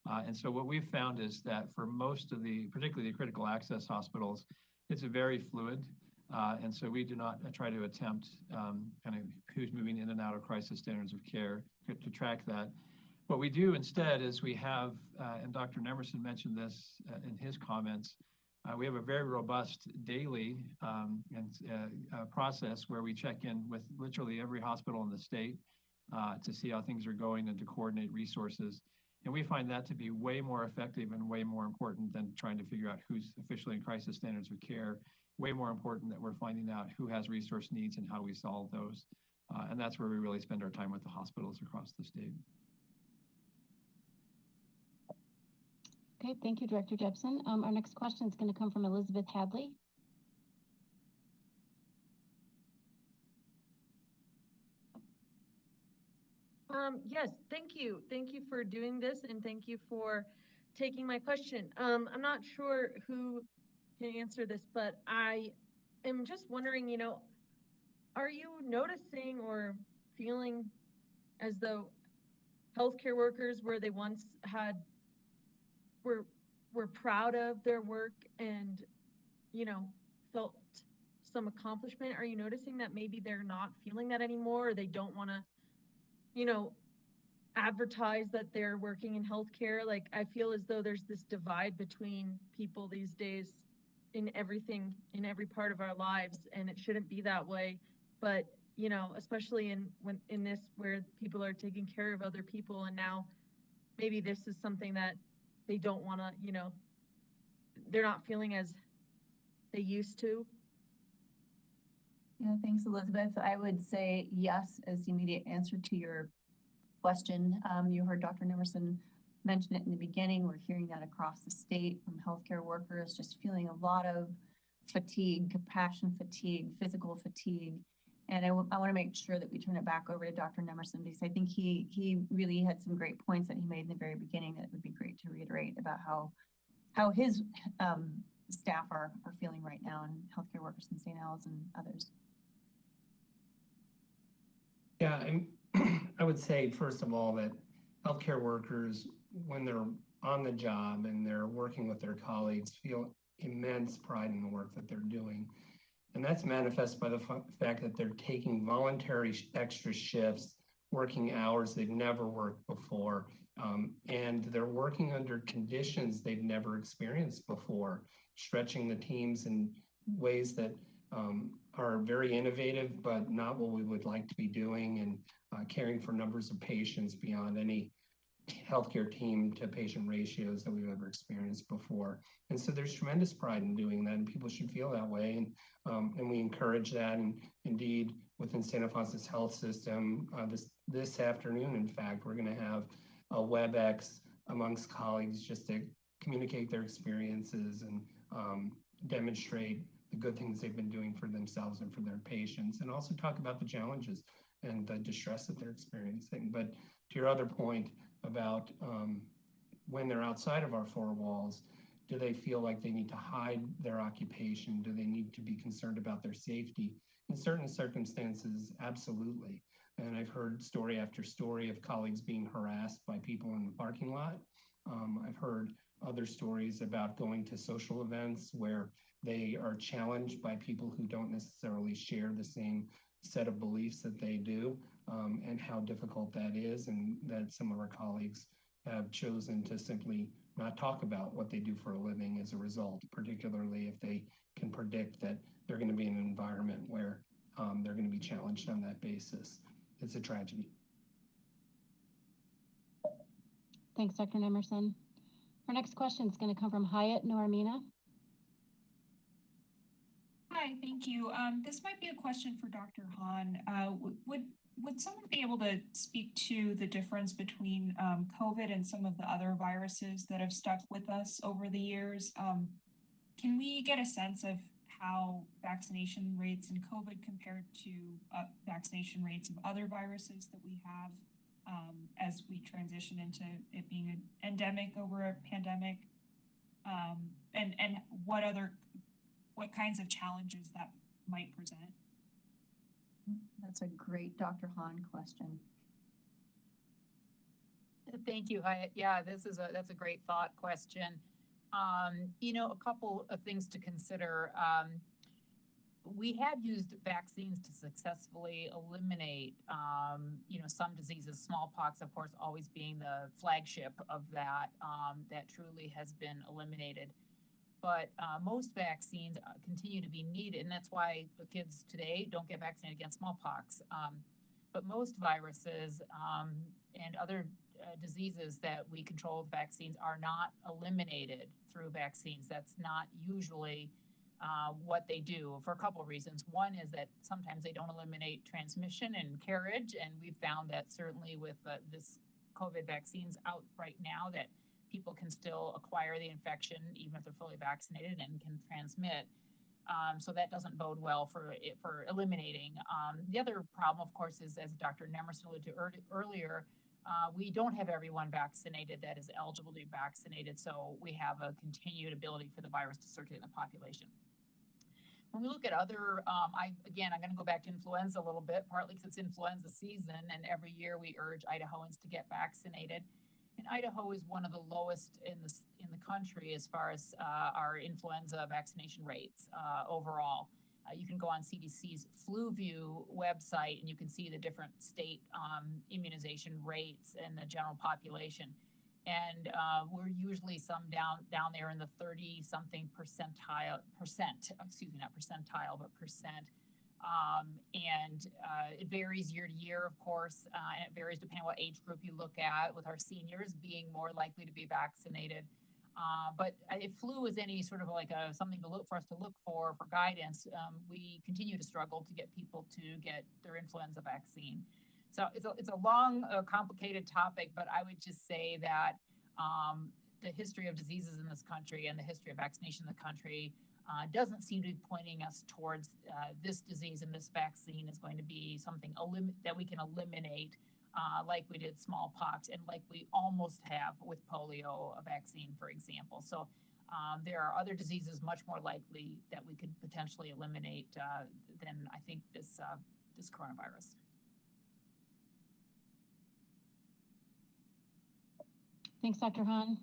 And so what we've found is that for most of particularly the critical access hospitals, it's very fluid. And so we do not try to attempt kind of who's moving in and out of crisis standards of care to track that. What we do instead is we have, and Dr. Nemerson mentioned this in his comments, we have a very robust daily process where we check in with literally every hospital in the state to see how things are going and to coordinate resources. And we find that to be way more effective and way more important than trying to figure out who's officially in crisis standards of care. Way more important that we're finding out who has resource needs and how we solve those. And that's where we really spend our time with the hospitals across the state. Okay, thank you, Director Jeppesen. Our next question is going to come from Elizabeth Hadley. Yes, thank you. Thank you for doing this, and thank you for taking my question. I'm not sure who can answer this, but I am just wondering, are you noticing or feeling as though healthcare workers where they once were proud of their work and, felt some accomplishment? Are you noticing that maybe they're not feeling that anymore, or they don't want to, advertise that they're working in healthcare? Like, I feel as though there's this divide between people these days in everything, in every part of our lives, and it shouldn't be that way. But, especially in this where people are taking care of other people, and now maybe this is something that they don't want to, they're not feeling as they used to. Yeah, thanks, Elizabeth. I would say yes as the immediate answer to your question. You heard Dr. Nemerson mention it in the beginning. We're hearing that across the state from healthcare workers, just feeling a lot of fatigue, compassion fatigue, physical fatigue. And I want to make sure that we turn it back over to Dr. Nemerson, because I think he really had some great points that he made in the very beginning that would be great to reiterate about how his staff are feeling right now, and healthcare workers in St. Al's and others. Yeah, I would say, first of all, that healthcare workers, when they're on the job and they're working with their colleagues, feel immense pride in the work that they're doing. And that's manifest by the fact that they're taking voluntary extra shifts, working hours they've never worked before, and they're working under conditions they've never experienced before, stretching the teams in ways that are very innovative, but not what we would like to be doing, and caring for numbers of patients beyond any healthcare team to patient ratios that we've ever experienced before. And so there's tremendous pride in doing that, and people should feel that way. And we encourage that. And indeed, within Saint Alphonsus Health System, this afternoon, in fact, we're going to have a WebEx amongst colleagues just to communicate their experiences and demonstrate the good things they've been doing for themselves and for their patients, and also talk about the challenges and the distress that they're experiencing. But to your other point about when they're outside of our four walls, do they feel like they need to hide their occupation? Do they need to be concerned about their safety? In certain circumstances, absolutely. And I've heard story after story of colleagues being harassed by people in the parking lot. I've heard other stories about going to social events where they are challenged by people who don't necessarily share the same set of beliefs that they do, and how difficult that is, and that some of our colleagues have chosen to simply not talk about what they do for a living as a result, particularly if they can predict that they're going to be in an environment where they're going to be challenged on that basis. It's a tragedy. Thanks, Dr. Nemerson. Our next question is going to come from Hyatt Noramina. Hi, thank you. This might be a question for Dr. Hahn. Would someone be able to speak to the difference between COVID and some of the other viruses that have stuck with us over the years? Can we get a sense of how vaccination rates in COVID compared to vaccination rates of other viruses that we have as we transition into it being an endemic over a pandemic? And what kinds of challenges that might present? That's a great Dr. Hahn question. Thank you, Hyatt. Yeah, that's a great thought question. You know, a couple of things to consider. We have used vaccines to successfully eliminate, you know, some diseases, smallpox, of course, always being the flagship of that, that truly has been eliminated. But most vaccines continue to be needed, and that's why the kids today don't get vaccinated against smallpox. But most viruses and other diseases that we control with vaccines are not eliminated through vaccines. That's not usually what they do for a couple of reasons. One is that sometimes they don't eliminate transmission and carriage, and we've found that certainly with this COVID vaccines out right now that people can still acquire the infection even if they're fully vaccinated and can transmit. So that doesn't bode well for eliminating. The other problem, of course, is, as Dr. Nemerson alluded to earlier, we don't have everyone vaccinated that is eligible to be vaccinated, so we have a continued ability for the virus to circulate in the population. When we look at other, I'm going to go back to influenza a little bit, partly because it's influenza season, and every year we urge Idahoans to get vaccinated. And Idaho is one of the lowest in the country as far as our influenza vaccination rates overall. You can go on CDC's FluView website and you can see the different state immunization rates in the general population. And we're usually down there in the 30-something percent. It varies year to year, of course, and it varies depending on what age group you look at, with our seniors being more likely to be vaccinated. But if flu is any sort of like something to look for guidance, we continue to struggle to get people to get their influenza vaccine. So it's a long, complicated topic, but I would just say that the history of diseases in this country and the history of vaccination in the country doesn't seem to be pointing us towards this disease, and this vaccine is going to be something that we can eliminate like we did smallpox and like we almost have with polio, a vaccine, for example. So there are other diseases much more likely that we could potentially eliminate than I think this coronavirus. Thanks, Dr. Hahn.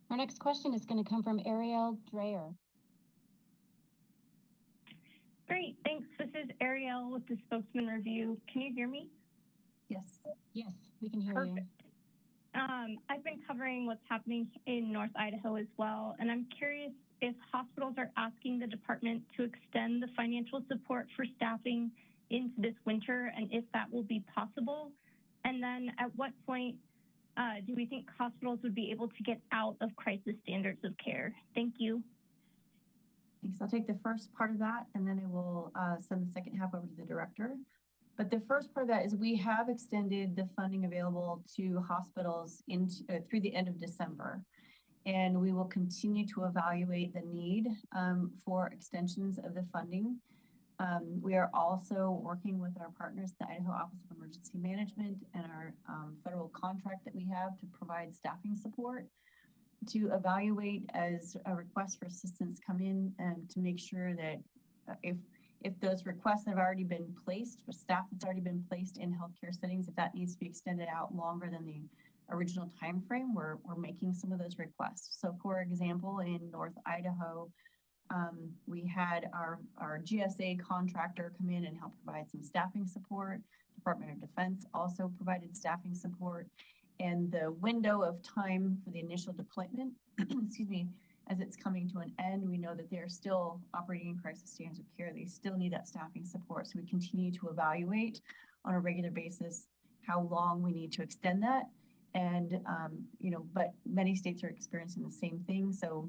Our next question is going to come from Ariel Dreyer. Great, thanks. This is Ariel with the Spokesman Review. Can you hear me? Yes. Yes, we can hear Perfect. you. I've been covering what's happening in North Idaho as well, and I'm curious if hospitals are asking the department to extend the financial support for staffing into this winter, and if that will be possible. And then at what point do we think hospitals would be able to get out of crisis standards of care? Thank you. Thanks. I'll take the first part of that, and then I will send the second half over to the director. But the first part of that is we have extended the funding available to hospitals through the end of December. And we will continue to evaluate the need for extensions of the funding. We are also working with our partners, the Idaho Office of Emergency Management, and our federal contract that we have to provide staffing support to evaluate as a request for assistance come in and to make sure that if those requests have already been placed, for staff that's already been placed in healthcare settings, if that needs to be extended out longer than the original time frame, we're making some of those requests. So for example, in North Idaho, we had our GSA contractor come in and help provide some staffing support. Department of Defense also provided staffing support. And the window of time for the initial deployment, excuse me, as it's coming to an end, we know that they're still operating in crisis standards of care. They still need that staffing support. So we continue to evaluate on a regular basis how long we need to extend that. And, but many states are experiencing the same thing. So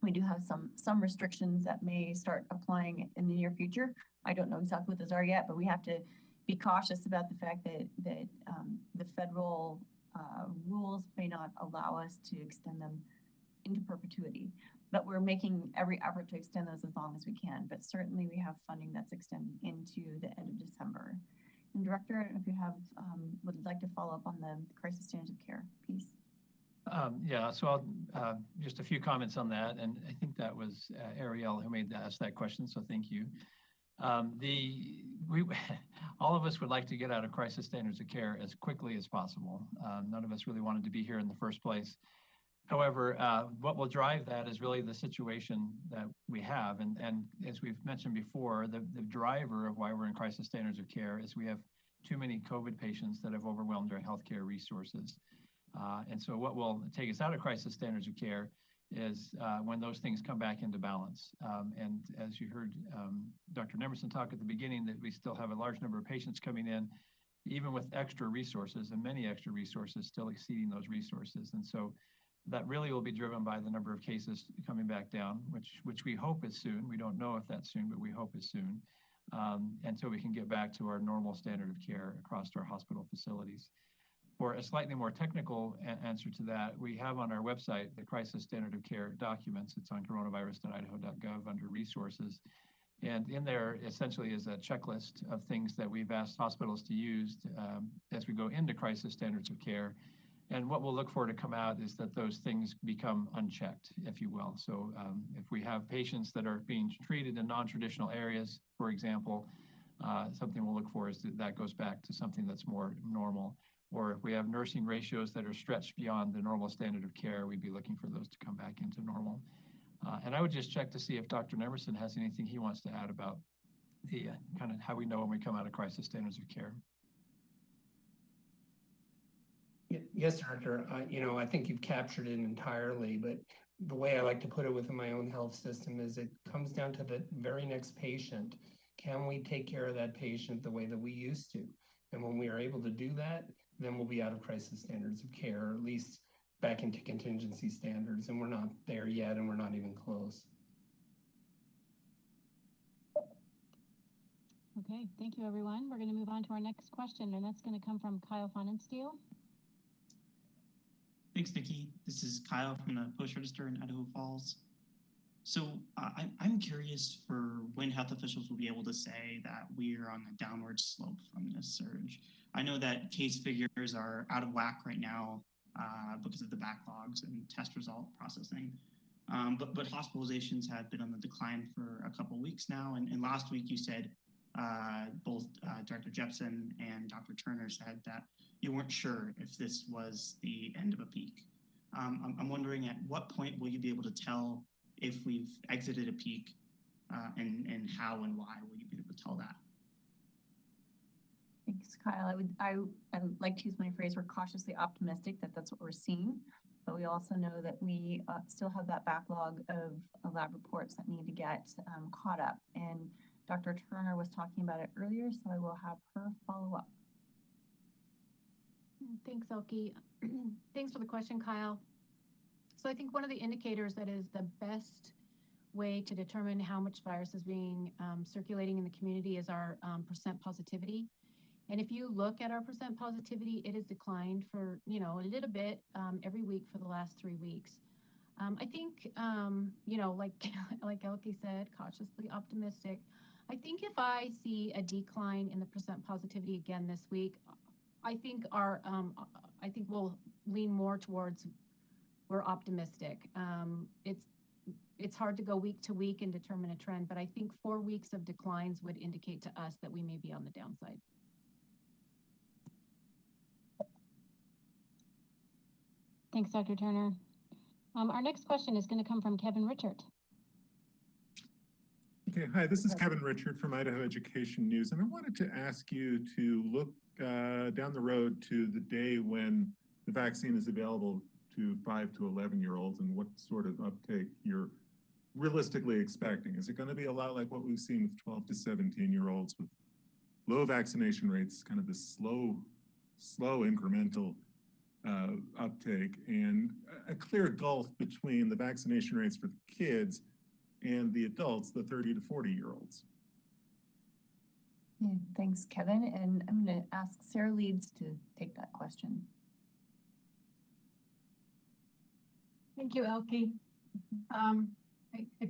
we do have some restrictions that may start applying in the near future. I don't know exactly what those are yet, but we have to be cautious about the fact that the federal rules may not allow us to extend them into perpetuity. But we're making every effort to extend those as long as we can. But certainly we have funding that's extended into the end of December. And Director, I don't know if you have would like to follow up on the crisis standards of care piece. Yeah, so I'll just a few comments on that, and I think that was Ariel who asked that question, so thank you. All of us would like to get out of crisis standards of care as quickly as possible. None of us really wanted to be here in the first place. However, what will drive that is really the situation that we have. And as we've mentioned before, the driver of why we're in crisis standards of care is we have too many COVID patients that have overwhelmed our healthcare resources. And so what will take us out of crisis standards of care is when those things come back into balance. And as you heard Dr. Nemerson talk at the beginning, that we still have a large number of patients coming in, even with extra resources, and many extra resources still exceeding those resources. And so that really will be driven by the number of cases coming back down, which we hope is soon. We don't know if that's soon, but we hope is soon, until we can get back to our normal standard of care across our hospital facilities. For a slightly more technical answer to that, we have on our website the crisis standard of care documents. It's on coronavirus.idaho.gov under resources. And in there essentially is a checklist of things that we've asked hospitals to use as we go into crisis standards of care. And what we'll look for to come out is that those things become unchecked, if you will. So if we have patients that are being treated in non-traditional areas, for example, something we'll look for is that goes back to something that's more normal. Or if we have nursing ratios that are stretched beyond the normal standard of care, we'd be looking for those to come back into normal. And I would just check to see if Dr. Nemerson has anything he wants to add about the kind of how we know when we come out of crisis standards of care. Yes, Director. I think you've captured it entirely, but the way I like to put it within my own health system is it comes down to the very next patient. Can we take care of that patient the way that we used to? And when we are able to do that, then we'll be out of crisis standards of care, or at least back into contingency standards. And we're not there yet, and we're not even close. Okay, thank you, everyone. We're going to move on to our next question, and that's going to come from Kyle Fonensteel. Thanks, Nikki. This is Kyle from the Post Register in Idaho Falls. So I'm curious for when health officials will be able to say that we are on a downward slope from this surge. I know that case figures are out of whack right now because of the backlogs and test result processing. But hospitalizations have been on the decline for a couple of weeks now. And last week you said, both Dr. Jeppesen and Dr. Turner said that you weren't sure if this was the end of a peak. I'm wondering at what point will you be able to tell if we've exited a peak and how and why will you be able to tell that? Thanks, Kyle. I would like to use my phrase, we're cautiously optimistic that that's what we're seeing, but we also know that we still have that backlog of lab reports that need to get caught up. And Dr. Turner was talking about it earlier, so I will have her follow up. Thanks, Elke. Thanks for the question, Kyle. So I think one of the indicators that is the best way to determine how much virus is being circulating in the community is our percent positivity. And if you look at our percent positivity, it has declined for, a little bit every week for the last 3 weeks. I think, like Elke said, cautiously optimistic. I think if I see a decline in the percent positivity again this week, I think I think we'll lean more towards we're optimistic. It's hard to go week to week and determine a trend, but I think 4 weeks of declines would indicate to us that we may be on the downside. Thanks, Dr. Turner. Our next question is going to come from Kevin Richard. Okay, hi, this is Kevin Richard from Idaho Education News, and I wanted to ask you to look down the road to the day when the vaccine is available to 5 to 11-year-olds and what sort of uptake you're realistically expecting. Is it going to be a lot like what we've seen with 12 to 17-year-olds with low vaccination rates, kind of this slow incremental uptake, and a clear gulf between the vaccination rates for the kids and the adults, the 30 to 40-year-olds? Yeah, thanks, Kevin. And I'm going to ask Sarah Leeds to take that question. Thank you, Elke. I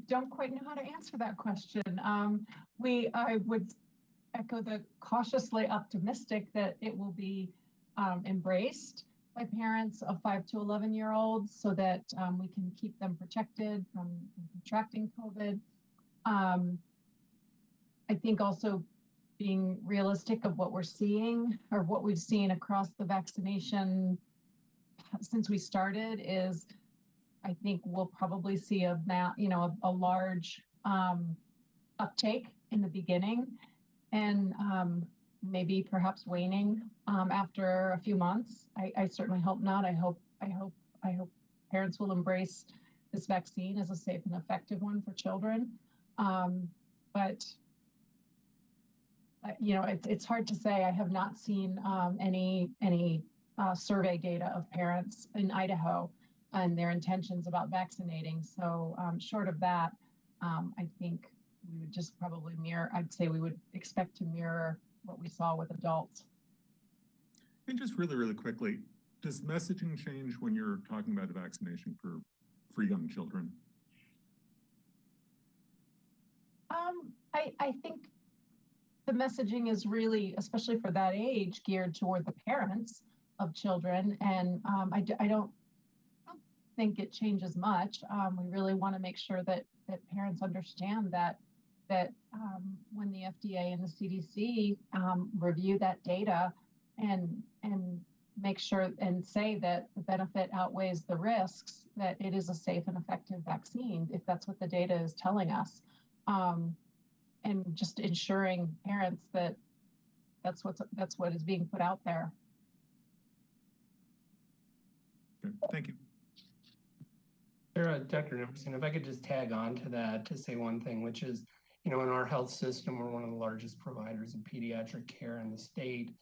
don't quite know how to answer that question. I would echo the cautiously optimistic that it will be embraced by parents of 5 to 11-year-olds so that we can keep them protected from contracting COVID. I think also being realistic of what we're seeing or what we've seen across the vaccination since we started is I think we'll probably see a large uptake in the beginning and maybe perhaps waning after a few months. I certainly hope not. I hope parents will embrace this vaccine as a safe and effective one for children. But it's hard to say. I have not seen any survey data of parents in Idaho and their intentions about vaccinating. So short of that, I think we would just probably I'd say we would expect to mirror what we saw with adults. And just really, really quickly, does messaging change when you're talking about a vaccination for young children? I think the messaging is really, especially for that age, geared toward the parents of children. And I don't think it changes much. We really want to make sure that parents understand that when the FDA and the CDC review that data and make sure and say that the benefit outweighs the risks, that it is a safe and effective vaccine, if that's what the data is telling us. And just ensuring parents that that's what is being put out there. Okay, thank you. Sarah, Dr. Nemerson, if I could just tag on to that to say one thing, which is, in our health system, we're one of the largest providers of pediatric care in the state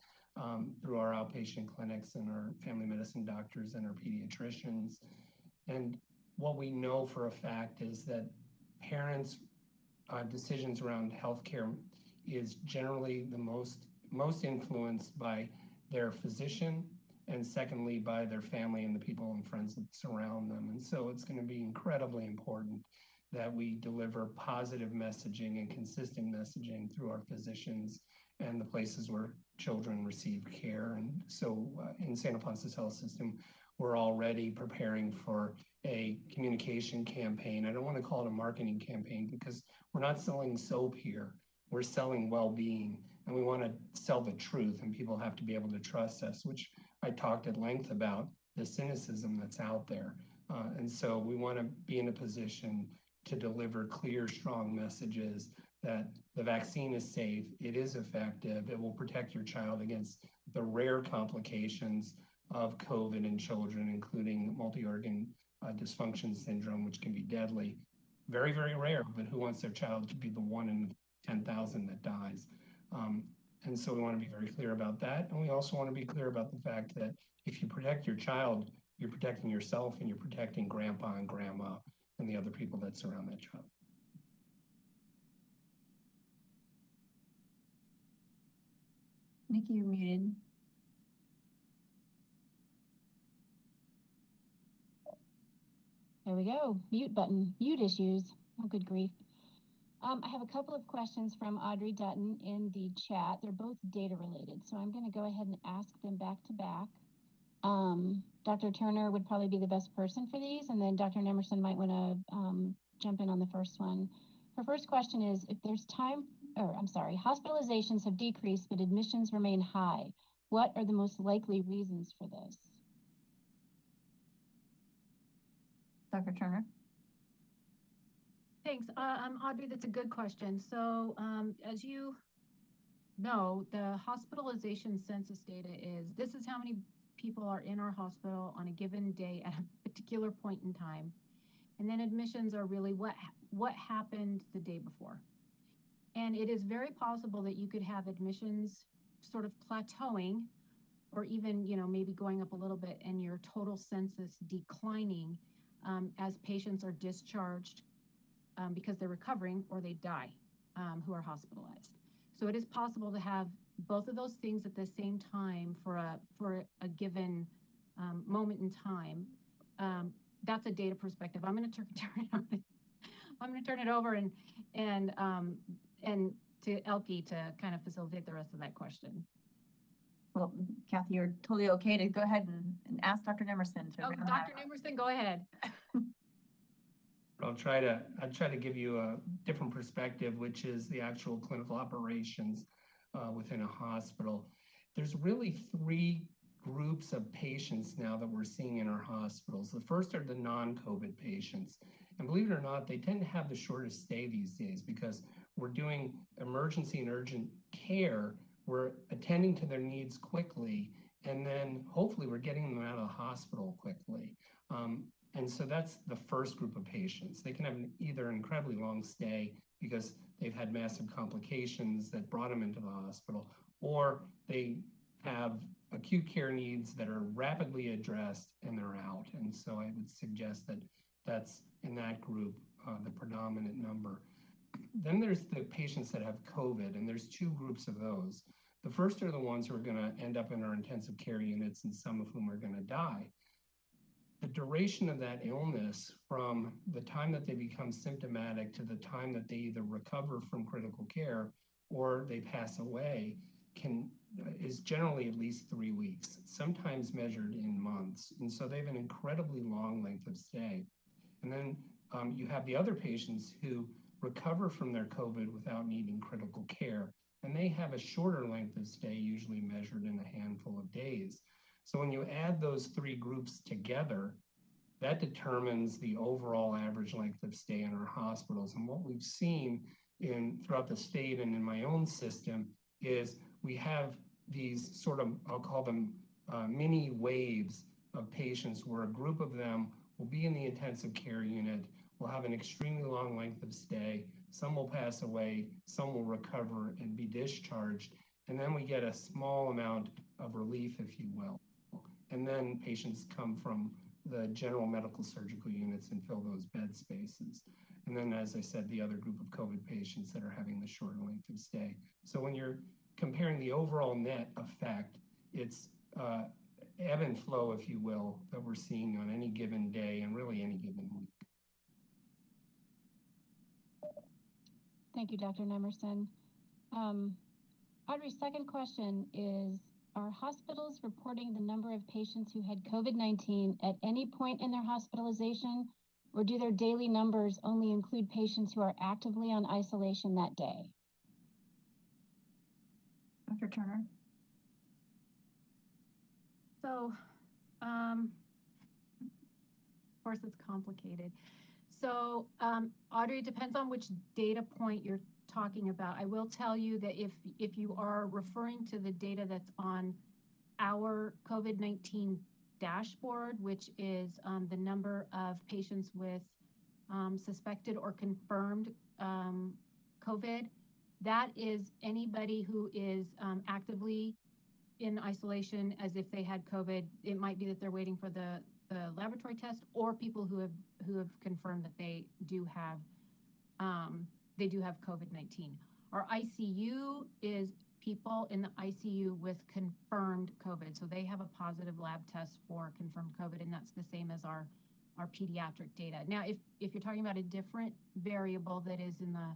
through our outpatient clinics and our family medicine doctors and our pediatricians. And what we know for a fact is that parents' decisions around healthcare is generally the most influenced by their physician, and secondly, by their family and the people and friends that surround them. And so it's going to be incredibly important that we deliver positive messaging and consistent messaging through our physicians and the places where children receive care. And so in Saint Alphonsus Health System, we're already preparing for a communication campaign. I don't want to call it a marketing campaign because we're not selling soap here. We're selling well-being, and we want to sell the truth, and people have to be able to trust us, which I talked at length about the cynicism that's out there. And so we want to be in a position to deliver clear, strong messages that the vaccine is safe, it is effective, it will protect your child against the rare complications of COVID in children, including multi-organ dysfunction syndrome, which can be deadly. Very, very rare, but who wants their child to be the 1 in 10,000 that dies? And so we want to be very clear about that. And we also want to be clear about the fact that if you protect your child, you're protecting yourself and you're protecting grandpa and grandma and the other people that surround that child. Nikki, you're muted. There we go. Mute button. Mute issues. Oh, good grief. I have a couple of questions from Audrey Dutton in the chat. They're both data related, so I'm going to go ahead and ask them back to back. Dr. Turner would probably be the best person for these, and then Dr. Nemerson might want to jump in on the first one. Her first question is, if there's hospitalizations have decreased, but admissions remain high, what are the most likely reasons for this? Dr. Turner? Thanks. Audrey, that's a good question. So as you know, the hospitalization census data this is how many people are in our hospital on a given day at a particular point in time. And then admissions are really what happened the day before. And it is very possible that you could have admissions sort of plateauing or even, maybe going up a little bit and your total census declining as patients are discharged because they're recovering or they die who are hospitalized. So it is possible to have both of those things at the same time for a given moment in time. That's a data perspective. I'm going to turn it over and to Elke to kind of facilitate the rest of that question. Well, Kathy, you're totally okay to go ahead and ask Dr. Nemerson to. Oh, Dr. Nemerson, go ahead. I'll try to give you a different perspective, which is the actual clinical operations within a hospital. There's really three groups of patients now that we're seeing in our hospitals. The first are the non-COVID patients. And believe it or not, they tend to have the shortest stay these days because we're doing emergency and urgent care. We're attending to their needs quickly, and then hopefully we're getting them out of the hospital quickly. And so that's the first group of patients. They can have either an incredibly long stay because they've had massive complications that brought them into the hospital, or they have acute care needs that are rapidly addressed and they're out. And so I would suggest that that's in that group, the predominant number. Then there's the patients that have COVID, and there's two groups of those. The first are the ones who are going to end up in our intensive care units, and some of whom are going to die. The duration of that illness from the time that they become symptomatic to the time that they either recover from critical care or they pass away is generally at least 3 weeks, sometimes measured in months. And so they have an incredibly long length of stay. And then you have the other patients who recover from their COVID without needing critical care. And they have a shorter length of stay, usually measured in a handful of days. So when you add those three groups together, that determines the overall average length of stay in our hospitals. And what we've seen throughout the state and in my own system is we have these sort of, I'll call them mini waves of patients where a group of them will be in the intensive care unit, will have an extremely long length of stay, some will pass away, some will recover and be discharged, and then we get a small amount of relief, if you will. And then patients come from the general medical surgical units and fill those bed spaces. And then, as I said, the other group of COVID patients that are having the shorter length of stay. So when you're comparing the overall net effect, it's ebb and flow, if you will, that we're seeing on any given day and really any given week. Thank you, Dr. Nemerson. Audrey's second question is, are hospitals reporting the number of patients who had COVID-19 at any point in their hospitalization, or do their daily numbers only include patients who are actively on isolation that day? Dr. Turner? So, of course, it's complicated. So, Audrey, it depends on which data point you're talking about. I will tell you that if you are referring to the data that's on our COVID-19 dashboard, which is the number of patients with suspected or confirmed COVID, That is anybody who is actively in isolation as if they had COVID. It might be that they're waiting for the laboratory test, or people who have confirmed that they do have COVID-19. Our ICU is people in the ICU with confirmed COVID. So they have a positive lab test for confirmed COVID, and that's the same as our pediatric data. Now, if you're talking about a different variable that is in the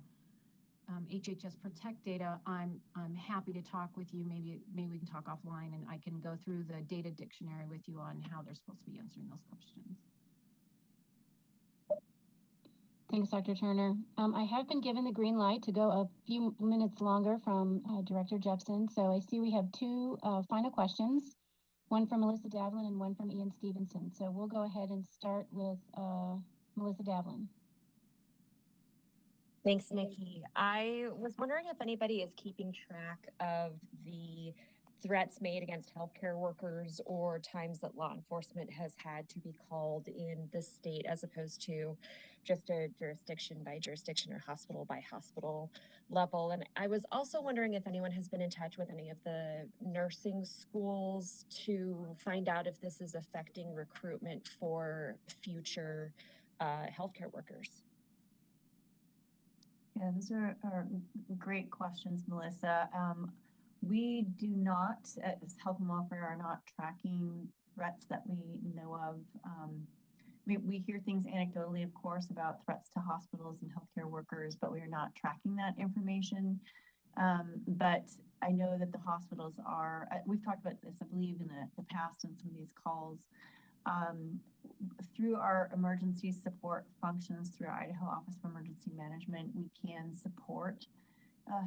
HHS Protect data, I'm happy to talk with you. Maybe we can talk offline, and I can go through the data dictionary with you on how they're supposed to be answering those questions. Thanks, Dr. Turner. I have been given the green light to go a few minutes longer from Director Jeppesen. So I see we have two final questions, one from Melissa Davlin and one from Ian Stevenson. So we'll go ahead and start with Melissa Davlin. Thanks, Nikki. I was wondering if anybody is keeping track of the threats made against healthcare workers or times that law enforcement has had to be called in the state as opposed to just a jurisdiction by jurisdiction or hospital by hospital level. And I was also wondering if anyone has been in touch with any of the nursing schools to find out if this is affecting recruitment for future healthcare workers. Yeah, those are great questions, Melissa. We do not, as Health and Welfare, are not tracking threats that we know of. We hear things anecdotally, of course, about threats to hospitals and healthcare workers, but we are not tracking that information. But I know that the hospitals are, we've talked about this, I believe, in the past in some of these calls. Through our emergency support functions, through our Idaho Office for Emergency Management, we can support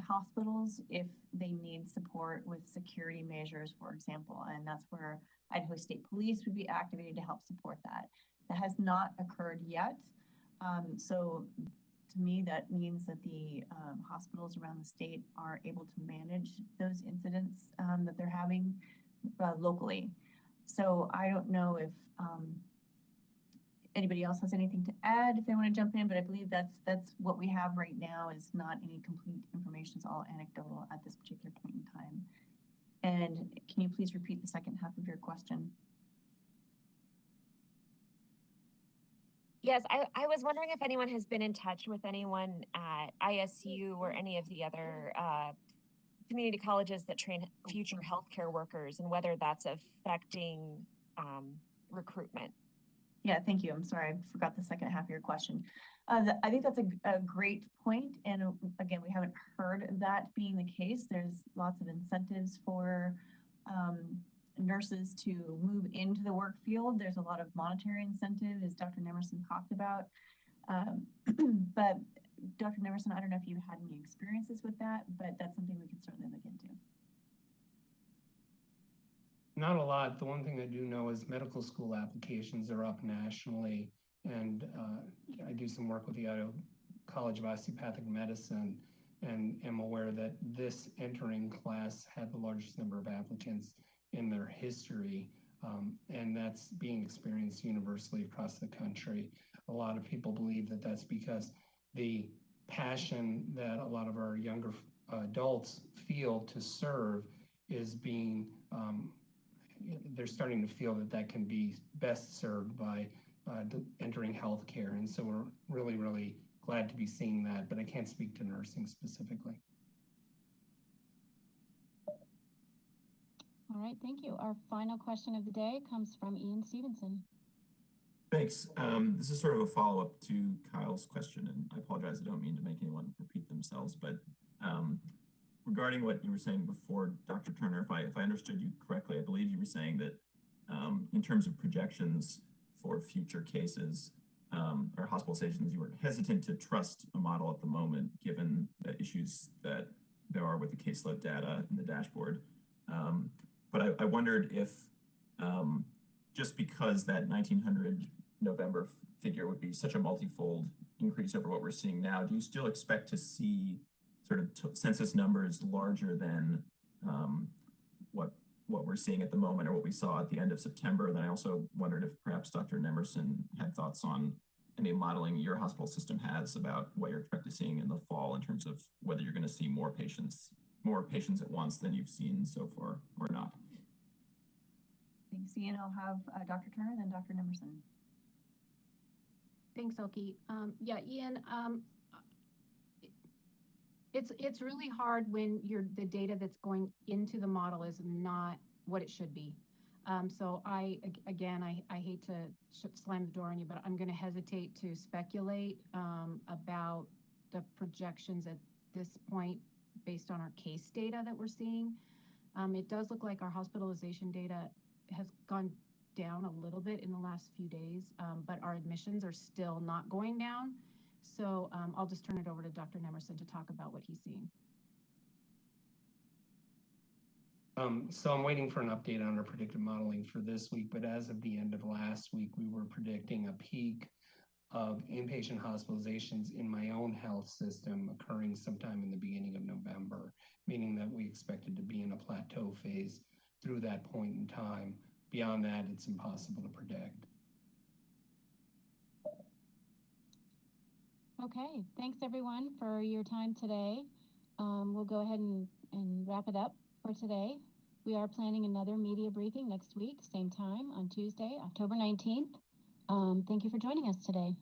hospitals if they need support with security measures, for example, and that's where Idaho State Police would be activated to help support that. That has not occurred yet. So to me, that means that the hospitals around the state are able to manage those incidents that they're having locally. So I don't know if anybody else has anything to add if they want to jump in, but I believe that's what we have right now is not any complete information. It's all anecdotal at this particular point in time. And can you please repeat the second half of your question? Yes, I was wondering if anyone has been in touch with anyone at ISU or any of the other community colleges that train future healthcare workers and whether that's affecting recruitment. Yeah, thank you. I'm sorry, I forgot the second half of your question. I think that's a great point. And again, we haven't heard that being the case. There's lots of incentives for nurses to move into the work field. There's a lot of monetary incentive, as Dr. Nemerson talked about. But Dr. Nemerson, I don't know if you had any experiences with that, but that's something we can certainly look into. Not a lot. The one thing I do know is medical school applications are up nationally, and I do some work with the Idaho College of Osteopathic Medicine, and am aware that this entering class had the largest number of applicants in their history, and that's being experienced universally across the country. A lot of people believe that that's because the passion that a lot of our younger adults feel to serve is being they're starting to feel that that can be best served by entering healthcare. And so we're really, really glad to be seeing that, but I can't speak to nursing specifically. All right, thank you. Our final question of the day comes from Ian Stevenson. Thanks. This is sort of a follow-up to Kyle's question, and I apologize, I don't mean to make anyone repeat themselves, but regarding what you were saying before, Dr. Turner, if I understood you correctly, I believe you were saying that in terms of projections for future cases or hospitalizations, you were hesitant to trust a model at the moment, given the issues that there are with the caseload data in the dashboard. But I wondered if just because that 1900 November figure would be such a multifold increase over what we're seeing now, do you still expect to see sort of census numbers larger than what we're seeing at the moment or what we saw at the end of September? And then I also wondered if perhaps Dr. Nemerson had thoughts on any modeling your hospital system has about what you're expected to seeing in the fall in terms of whether you're going to see more patients at once than you've seen so far or not. Thanks, Ian. I'll have Dr. Turner, then Dr. Nemerson. Thanks, Elke. Yeah, Ian, it's really hard when the data that's going into the model is not what it should be. So I hate to slam the door on you, but I'm going to hesitate to speculate about the projections at this point based on our case data that we're seeing. It does look like our hospitalization data has gone down a little bit in the last few days, but our admissions are still not going down. So I'll just turn it over to Dr. Nemerson to talk about what he's seeing. So I'm waiting for an update on our predictive modeling for this week, but as of the end of last week, we were predicting a peak of inpatient hospitalizations in my own health system occurring sometime in the beginning of November, meaning that we expected to be in a plateau phase through that point in time. Beyond that, it's impossible to predict. Okay, thanks everyone for your time today. We'll go ahead and wrap it up for today. We are planning another media briefing next week, same time on Tuesday, October 19th. Thank you for joining us today.